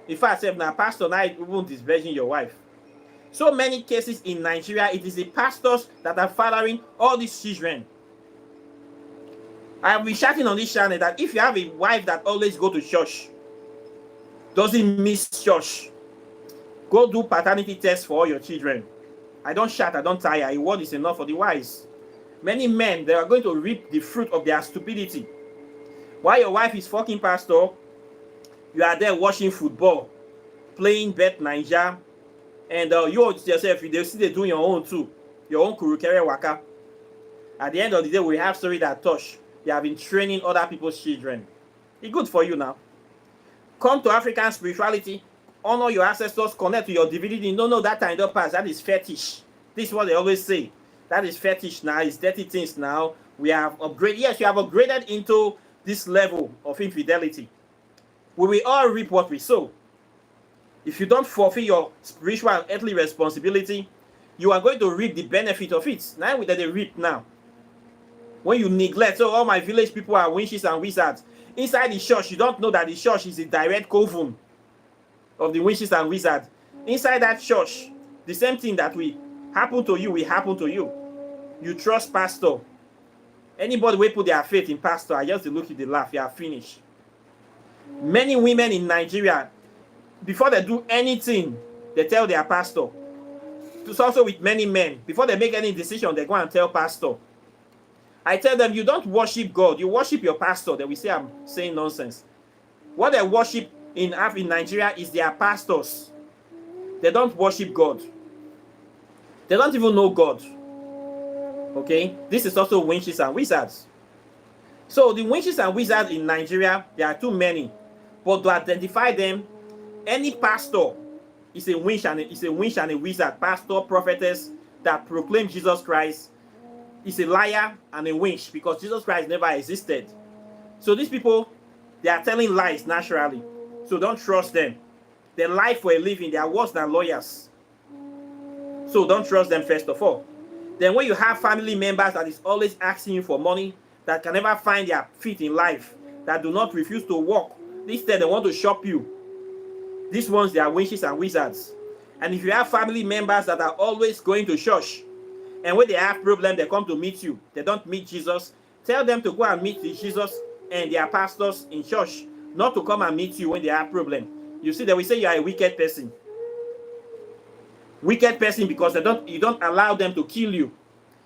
In fact, now pastor now even disvirgin your wife. So many cases in Nigeria, it is the pastors that are fathering all these children. I have been shouting on this channel that if you have a wife that always go to church, doesn't miss church, go do paternity tests for all your children. I don't shout, I don't tire. A word is enough for the wise. Many men, they are going to reap the fruit of their stupidity. While your wife is fucking pastor, you are there watching football, playing Bet Niger, And you yourself, they see they doing your own too, your own kurukere waka. At the end of the day, we have story that touch. You have been training other people's children. It's good for you now. Come to African spirituality, honor your ancestors, connect to your divinity. No, that time don't pass. That is fetish. This is what they always say. That is fetish now. It's dirty things now. We have upgraded. Yes, you have upgraded into this level of infidelity. We will all reap what we sow. If you don't fulfill your spiritual and earthly responsibility, you are going to reap the benefit of it. Now that they reap now. When you neglect, so all my village people are witches and wizards. Inside the church, you don't know that the church is a direct coven of the witches and wizards. Inside that church, the same thing that will happen to you will happen to you. You trust pastor. Anybody will put their faith in pastor, I just look at the laugh, you are finished. Many women in Nigeria, before they do anything, they tell their pastor. It's also with many men. Before they make any decision, they go and tell pastor. I tell them, you don't worship God. You worship your pastor. They will say I'm saying nonsense. What they worship in Nigeria is their pastors. They don't worship God. They don't even know God. Okay? This is also witches and wizards. So the witches and wizards in Nigeria, there are too many. But to identify them, any pastor is a witch and a wizard. Pastor, prophetess that proclaim Jesus Christ is a liar and a witch, because Jesus Christ never existed. So these people, they are telling lies naturally. So don't trust them. They lie for a living. They are worse than lawyers. So don't trust them first of all. Then when you have family members that is always asking you for money, that can never find their feet in life, that do not refuse to work, instead they want to shop you. These ones, they are witches and wizards. And if you have family members that are always going to church, and when they have problems, they come to meet you, they don't meet Jesus, tell them to go and meet Jesus and their pastors in church, not to come and meet you when they have problems. You see, they will say you are a wicked person. Wicked person because you don't allow them to kill you.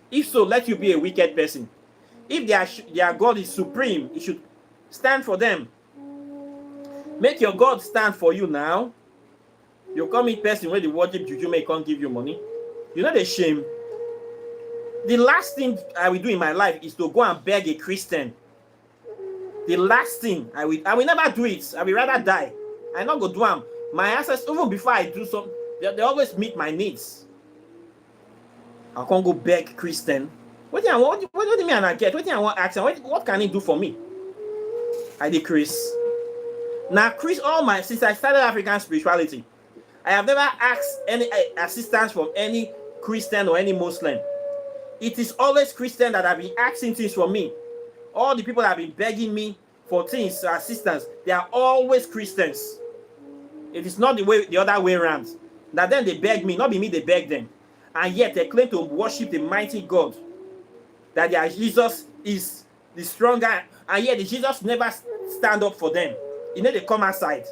If so, let you be a wicked person. If their God is supreme, it should stand for them. Make your God stand for you now. You come meet person where the worship juju may can't give you money. You know the shame. The last thing I will do in my life is to go and beg a Christian. The last thing I will never do it. I will rather die. I not go do them. My ancestors, even before I do something, they always meet my needs. I can't go beg Christian. What do you mean I get? What do I want ask? What can he do for me? I decrease. Now, since I started African spirituality, I have never asked any assistance from any Christian or any Muslim. It is always Christian that have been asking things from me. All the people that have been begging me for things, assistance, they are always Christians. It is not the other way around. That then they beg me, not be me, they beg them. And yet they claim to worship the mighty God. That their Jesus is the stronger, and yet the Jesus never stand up for them. You know, they come outside.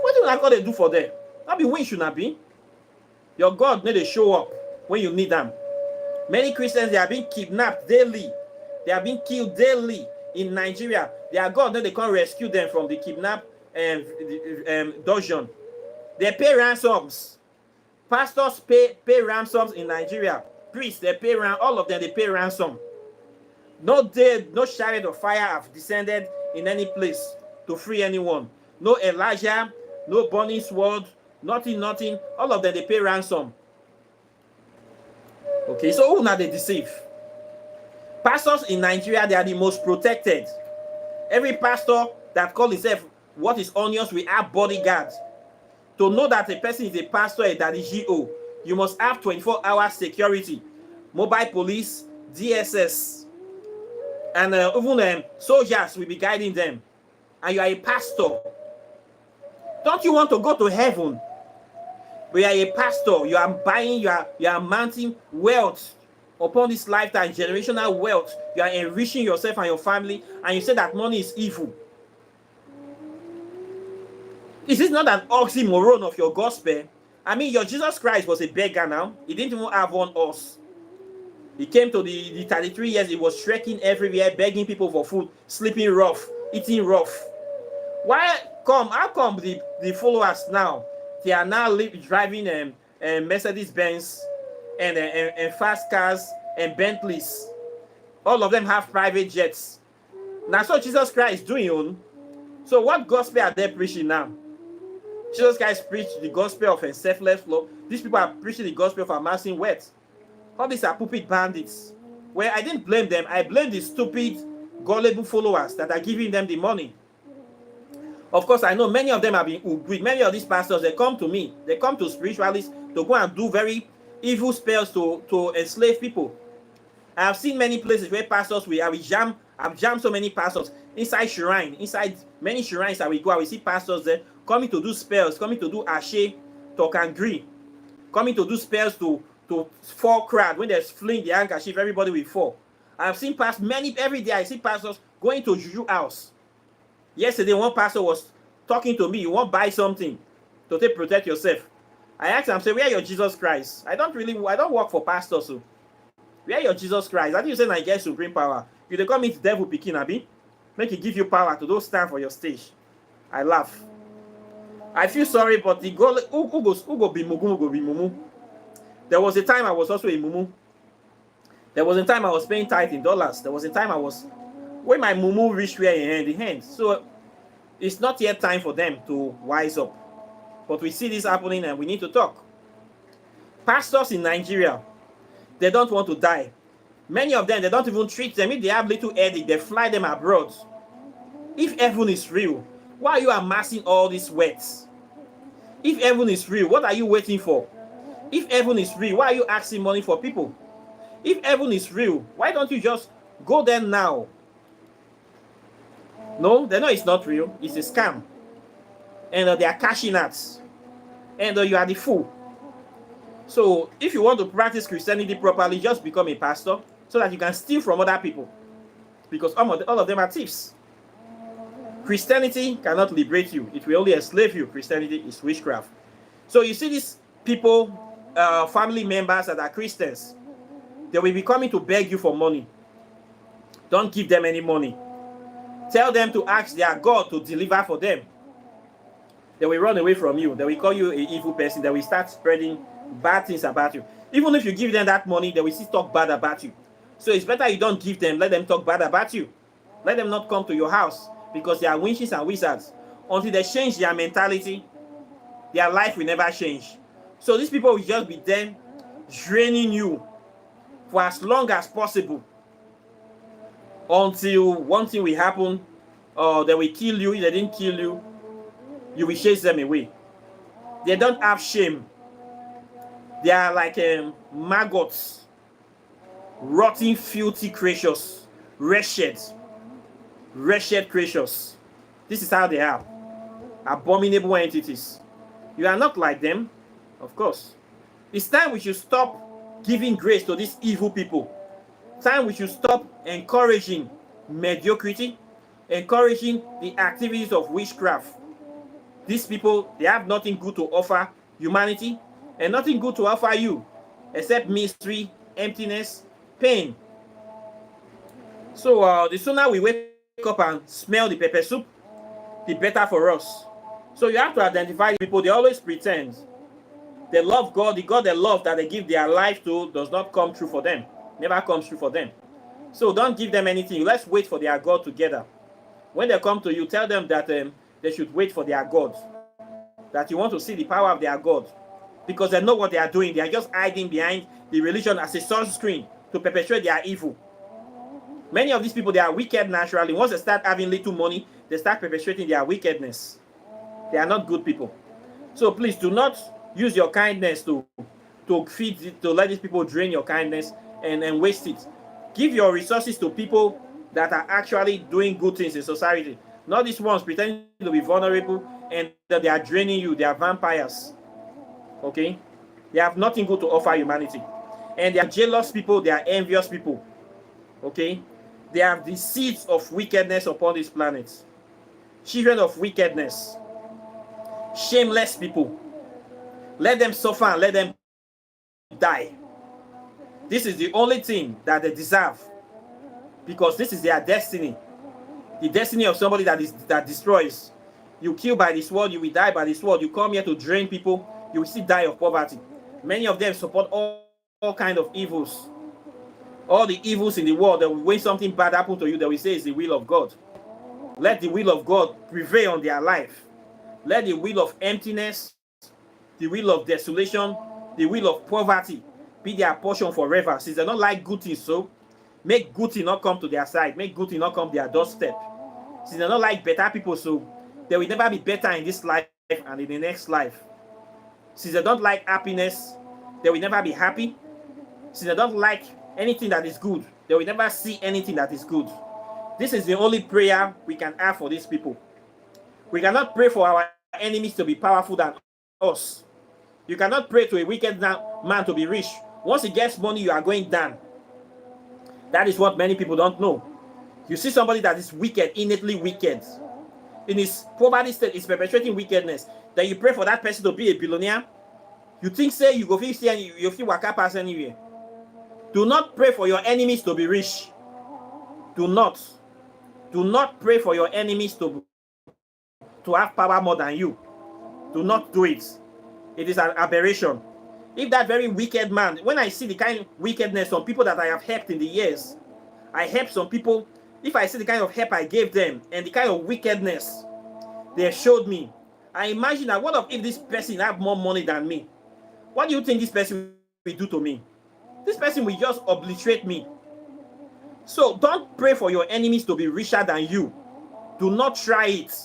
What do you going to do for them? Not be when you should not be. Your God need to show up when you need them. Many Christians, they are being kidnapped daily. They are being killed daily in Nigeria. Their God need to come rescue them from the kidnap dungeon. They pay ransoms. Pastors pay ransoms in Nigeria. Priests, they pay all of them, they pay ransom. No chariot of fire have descended in any place to free anyone. No Elijah, no burning sword, nothing. All of them, they pay ransom. Okay, so who now they deceive? Pastors in Nigeria, they are the most protected. Every pastor that calls himself what is onions, we have bodyguards. To know that a person is a pastor, that is GO, you must have 24-hour security, mobile police, DSS, and even soldiers will be guiding them. And you are a pastor. Don't you want to go to heaven? But you are a pastor. You are buying, you are mounting wealth upon this lifetime, generational wealth. You are enriching yourself and your family, and you say that money is evil. Is this not an oxymoron of your gospel? I mean, your Jesus Christ was a beggar now. He didn't even have one horse. He came to the 33 years, he was trekking everywhere, begging people for food, sleeping rough, eating rough. How come the followers now, They are now driving Mercedes Benz and fast cars and Bentleys. All of them have private jets. Now, so Jesus Christ is doing. So what gospel are they preaching now? Jesus Christ preached the gospel of a selfless love. These people are preaching the gospel of amassing wealth. All these are pulpit bandits. Well, I didn't blame them. I blame the stupid, gullible followers that are giving them the money. Of course, I know many of them have been with many of these pastors. They come to me. They come to spiritualists to go and do very evil spells to enslave people. I have seen many places where pastors I've jammed so many pastors inside many shrines that we go. We see pastors there coming to do spells, coming to do ashe, talk and gree, coming to do spells to fall crowd. When they fling the handkerchief, everybody will fall. I've seen pastors every day. I see pastors going to juju house. Yesterday, one pastor was talking to me. You want to buy something to protect yourself. I asked him, I said, where are your Jesus Christ? I don't work for pastors. So where are your Jesus Christ? I think you say I get supreme power. You they come meet devil pikin, abi? Make it give you power to don't stand for your stage. I laugh. I feel sorry, but the goal who go be mumu. There was a time I was also a mumu. There was a time I was paying tithe in dollars. There was a time when my mumu reached where in hand. So it's not yet time for them to wise up. But we see this happening and we need to talk. Pastors in Nigeria, they don't want to die. Many of them, they don't even treat them. If they have little headache, they fly them abroad. If heaven is real, why are you amassing all these wealth? If heaven is real, what are you waiting for? If heaven is real, why are you asking money for people? If heaven is real, why don't you just go there now? No, they know it's not real. It's a scam. And they are cashing out. And you are the fool. So if you want to practice Christianity properly, just become a pastor so that you can steal from other people. Because all of them are thieves. Christianity cannot liberate you. It will only enslave you. Christianity is witchcraft. So you see these people, family members that are Christians, they will be coming to beg you for money. Don't give them any money. Tell them to ask their God to deliver for them. They will run away from you. They will call you an evil person. They will start spreading bad things about you. Even if you give them that money, they will still talk bad about you. So it's better you don't give them. Let them talk bad about you. Let them not come to your house because they are witches and wizards. Until they change their mentality, their life will never change. So these people will just be there draining you for as long as possible until one thing will happen, or they will kill you. If they didn't kill you, you will chase them away. They don't have shame. They are like maggots, rotting, filthy creatures, wretched creatures. This is how they are. Abominable entities. You are not like them, of course. It's time we should stop giving grace to these evil people. Time we should stop encouraging mediocrity, encouraging the activities of witchcraft. These people, they have nothing good to offer humanity and nothing good to offer you except misery, emptiness, pain. So the sooner we wake up and smell the pepper soup, the better for us. So you have to identify people. They always pretend. They love God. The God they love, that they give their life to, does not come true for them. Never comes true for them. So don't give them anything. Let's wait for their God together. When they come to you, tell them that they should wait for their God. That you want to see the power of their God. Because they know what they are doing. They are just hiding behind the religion as a sunscreen to perpetuate their evil. Many of these people, they are wicked naturally. Once they start having little money, they start perpetuating their wickedness. They are not good people. So please do not use your kindness to let these people drain your kindness and waste it. Give your resources to people that are actually doing good things in society. Not these ones pretending to be vulnerable and that they are draining you. They are vampires. Okay? They have nothing good to offer humanity. And they are jealous people. They are envious people. Okay? They have the seeds of wickedness upon this planet. Children of wickedness. Shameless people. Let them suffer and let them die. This is the only thing that they deserve. Because this is their destiny. The destiny of somebody that destroys. You kill by the sword, you will die by the sword. You come here to drain people, you will still die of poverty. Many of them support all kind of evils. All the evils in the world, that when something bad happens to you, they will say it's the will of God. Let the will of God prevail on their life. Let the will of emptiness, the will of desolation, the will of poverty be their portion forever. Since they don't like good things, so make good things not come to their side. Make good things not come to their doorstep. Since they don't like better people, so they will never be better in this life and in the next life. Since they don't like happiness, they will never be happy. Since they don't like anything that is good, they will never see anything that is good. This is the only prayer we can have for these people. We cannot pray for our enemies to be powerful than us. You cannot pray to a wicked man to be rich. Once he gets money, you are going down. That is what many people don't know. You see somebody that is wicked, innately wicked, in his poverty state, is perpetrating wickedness. Then you pray for that person to be a billionaire. You think, say, you go feel you feel waka pass anywhere. Do not pray for your enemies to be rich. Do not. Do not pray for your enemies to have power more than you. Do not do it. It is an aberration. If that very wicked man, when I see the kind of wickedness on people that I have helped in the years, I helped some people. If I see the kind of help I gave them and the kind of wickedness they showed me, I imagine that what if this person have more money than me? What do you think this person will do to me? This person will just obliterate me. So don't pray for your enemies to be richer than you. Do not try it.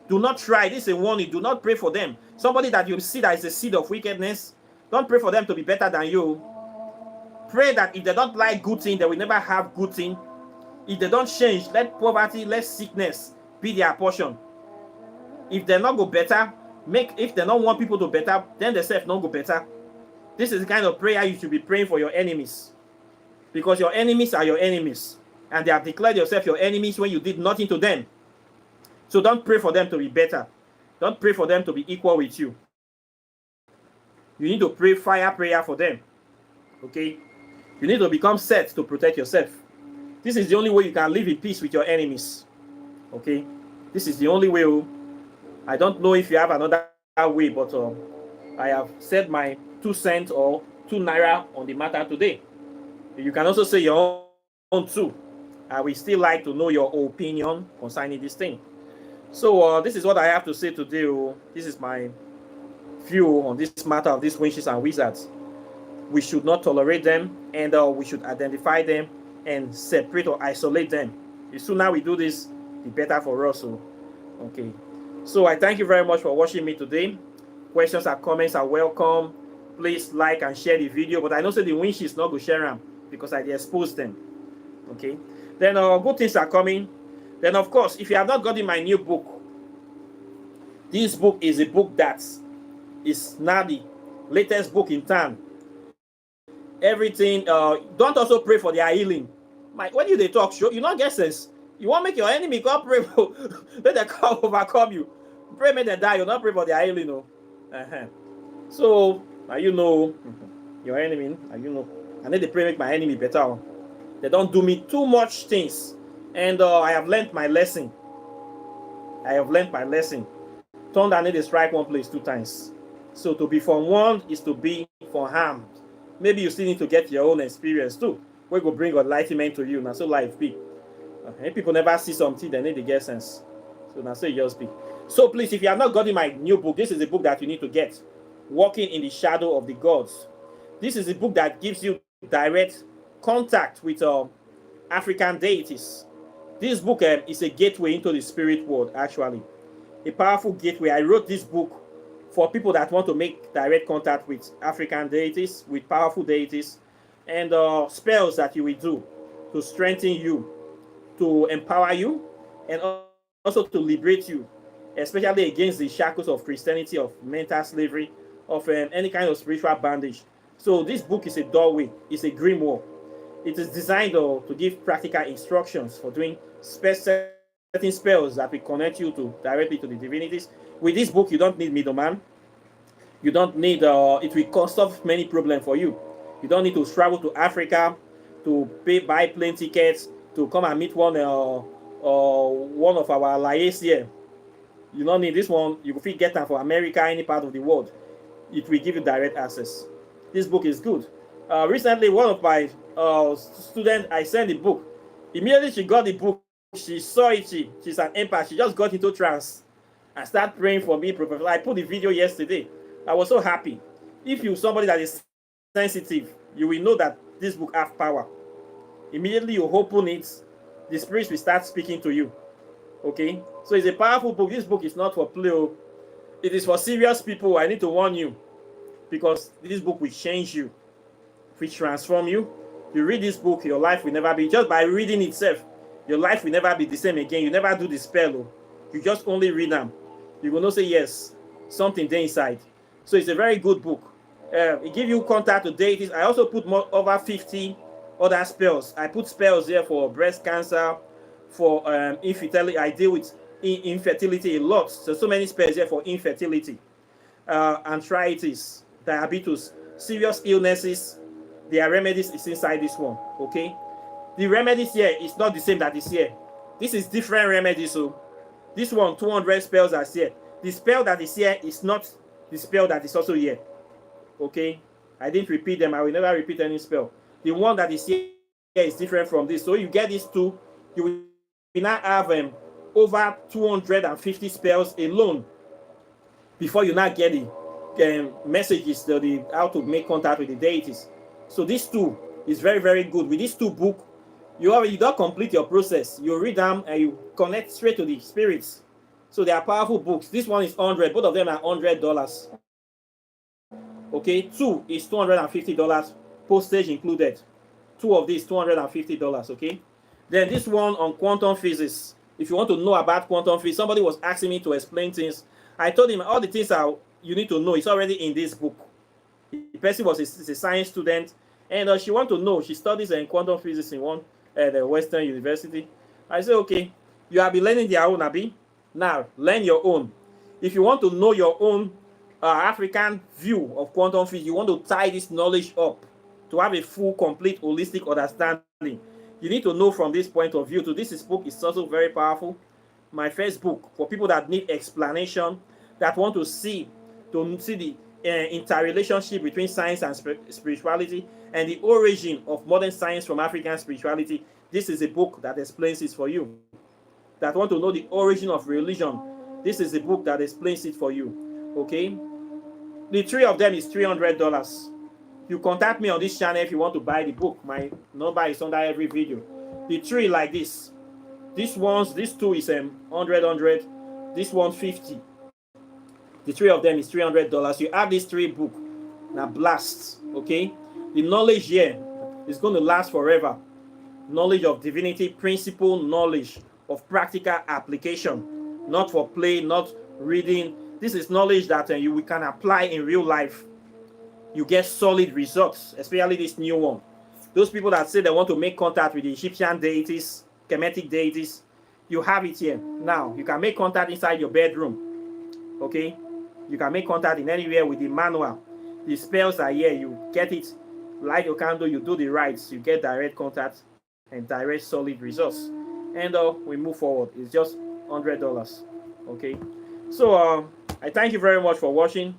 Do not try. This is a warning. Do not pray for them. Somebody that you see that is a seed of wickedness, don't pray for them to be better than you. Pray that if they don't like good thing, they will never have good thing. If they don't change, let poverty, let sickness be their portion. If they not go better, if they don't want people to better, then themselves not go better. This is the kind of prayer you should be praying for your enemies. Because your enemies are your enemies. And they have declared yourself your enemies when you did nothing to them. So don't pray for them to be better. Don't pray for them to be equal with you. You need to pray fire prayer for them. Okay? You need to become set to protect yourself. This is the only way you can live in peace with your enemies. Okay? This is the only way. I don't know if you have another way, but I have said my 2 cents or 2 naira on the matter today. You can also say your own too. I will still like to know your opinion concerning this thing. So this is what I have to say today. This is my view on this matter of these witches and wizards. We should not tolerate them, and we should identify them and separate or isolate them. The sooner we do this, the better for us. Okay. So I thank you very much for watching me today. Questions and comments are welcome. Please like and share the video. But I know the witches not go share them because I exposed them. Okay. Then good things are coming. Then of course, if you have not gotten my new book, this book is a book that is now the latest book in town. Everything. Don't also pray for their healing. When you they talk show, you not get sense. You want to make your enemy come pray for let them come overcome you. Pray make them die. You not pray for their healing, no. So now you know your enemy. Now you know. I need to pray make my enemy better. They don't do me too much things, and I have learned my lesson. I have learned my lesson. Thunder need to strike one place 2 times. So to be forewarned is to be foreharmed. Maybe you still need to get your own experience too. We go bring enlightenment to you. Now so life be. If people never see something, they need to get sense. So now so you just be. So please, if you have not gotten my new book, this is a book that you need to get. Walking in the Shadow of the Gods. This is a book that gives you direct contact with African deities. This book is a gateway into the spirit world, actually. A powerful gateway. I wrote this book for people that want to make direct contact with African deities, with powerful deities, and spells that you will do to strengthen you, to empower you, and also to liberate you, especially against the shackles of Christianity, of mental slavery, of any kind of spiritual bondage. So this book is a doorway, it's a grimoire. It is designed to give practical instructions for doing certain spells that will connect you directly to the divinities. With this book, you don't need middleman. You don't need, it will solve many problems for you. You don't need to travel to Africa to buy plane tickets to come and meet one of our allies here. You don't need this one. You can get them for America, any part of the world. It will give you direct access. This book is good. Recently, one of my students, I sent the book. Immediately she got the book, she saw it. She's an empath. She just got into trance and started praying for me. I put the video yesterday. I was so happy. If you're somebody that is sensitive, you will know that this book has power. Immediately you open it, the spirits will start speaking to you. Okay, so it's a powerful book. This book is not for play. It is for serious people. I need to warn you, because this book will change you, will transform you. You read this book, your life will never be, just by reading itself, your life will never be the same again. You never do the spell. You just only read them. You will not say yes, something there inside. So it's a very good book. It gives you contact to deities. I also put over 50 other spells. I put spells there for breast cancer, for infertility. I deal with infertility a lot. So many spells here for infertility, arthritis, diabetes, serious illnesses. Their remedies is inside this one. Okay, the remedies here is not the same that is here. This is different remedies. So this one, 200 spells are here. The spell that is here is not the spell that is also here. Okay, I didn't repeat them. I will never repeat any spell. The one that is here is different from this. So you get these two, you will now have over 250 spells alone before you now get the messages, how to make contact with the deities. So this two is very, very good. With these two books, you don't complete your process. You read them and you connect straight to the spirits. So they are powerful books. This one is 100. Both of them are $100. Okay, two is $250, postage included. Two of these, $250. Okay, then this one on quantum physics. If you want to know about quantum physics, somebody was asking me to explain things. I told him all the things you need to know. It's already in this book. The person was a science student, and she want to know. She studies in quantum physics in one the Western University. I said, okay, you have been learning their own, Abi. Now learn your own. If you want to know your own African view of quantum physics, you want to tie this knowledge up to have a full, complete, holistic understanding. You need to know from this point of view. So this book is also very powerful. My first book for people that need explanation, that want to see the interrelationship between science and spirituality, and the origin of modern science from African spirituality. This is a book that explains it for you. That want to know the origin of religion, this is a book that explains it for you. Okay, the three of them is $300. You contact me on this channel if you want to buy the book. My number is under every video. The three like this. This two is 100. This one 50. The three of them is $300. You have these three books. Now blast. Okay, the knowledge here is going to last forever. Knowledge of divinity, principle, knowledge of practical application, not for play, not reading. This is knowledge that we can apply in real life. You get solid results, especially this new one. Those people that say they want to make contact with the Egyptian deities, Kemetic deities, you have it here. Now, you can make contact inside your bedroom. Okay? You can make contact in anywhere with the manual. The spells are here. You get it, light your candle, you do the rites, you get direct contact and direct solid results. And we move forward. It's just $100. Okay? So, I thank you very much for watching.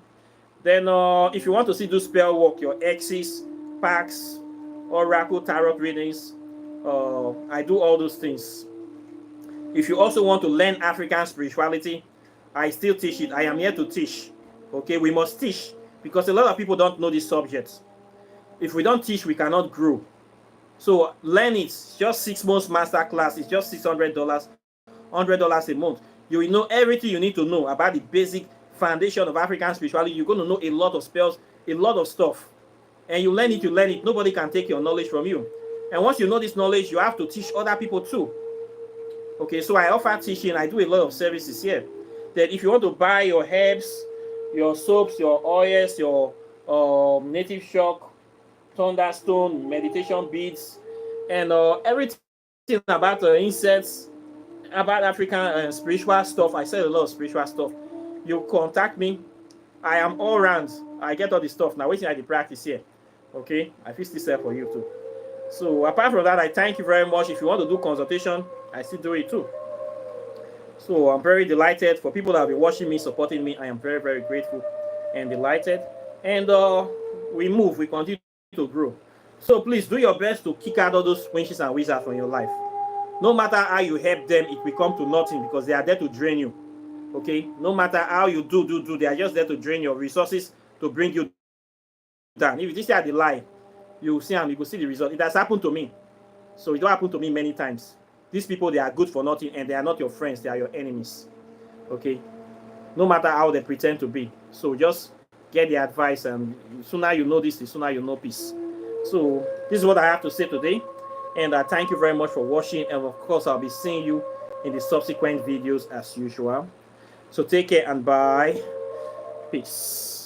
Then if you want to see do spell work, your X's, packs, oracle, tarot readings, I do all those things. If you also want to learn African spirituality, I still teach it. I am here to teach. Okay, we must teach because a lot of people don't know this subject. If we don't teach, we cannot grow. So learn it. It's just 6 months master class. It's just $600, $100 a month. You will know everything you need to know about the basic foundation of African spirituality. You're going to know a lot of spells, a lot of stuff, and you learn it. Nobody can take your knowledge from you. And once you know this knowledge, you have to teach other people too. Okay, so I offer teaching. I do a lot of services here. That if you want to buy your herbs, your soaps, your oils, your native shock, thunderstone, meditation beads, and everything about insects, about African spiritual stuff. I sell a lot of spiritual stuff. You contact me. I am all round. I get all the stuff. Now waiting at the practice here. Okay, I feel still sell for you too. So apart from that, I thank you very much. If you want to do consultation, I still do it too. So I'm very delighted for people that have been watching me, supporting me. I am very, very grateful and delighted. And we continue to grow. So please do your best to kick out all those witches and wizards from your life. No matter how you help them, it will come to nothing because they are there to drain you. Okay? No matter how you do, they are just there to drain your resources to bring you down. If this is the lie, you will see and you will see the result. It has happened to me. So it don't happen to me many times. These people, they are good for nothing and they are not your friends, they are your enemies. Okay? No matter how they pretend to be. So just get the advice, and the sooner you know this, the sooner you know peace. So this is what I have to say today. And I thank you very much for watching. And of course, I'll be seeing you in the subsequent videos as usual. So take care and bye. Peace.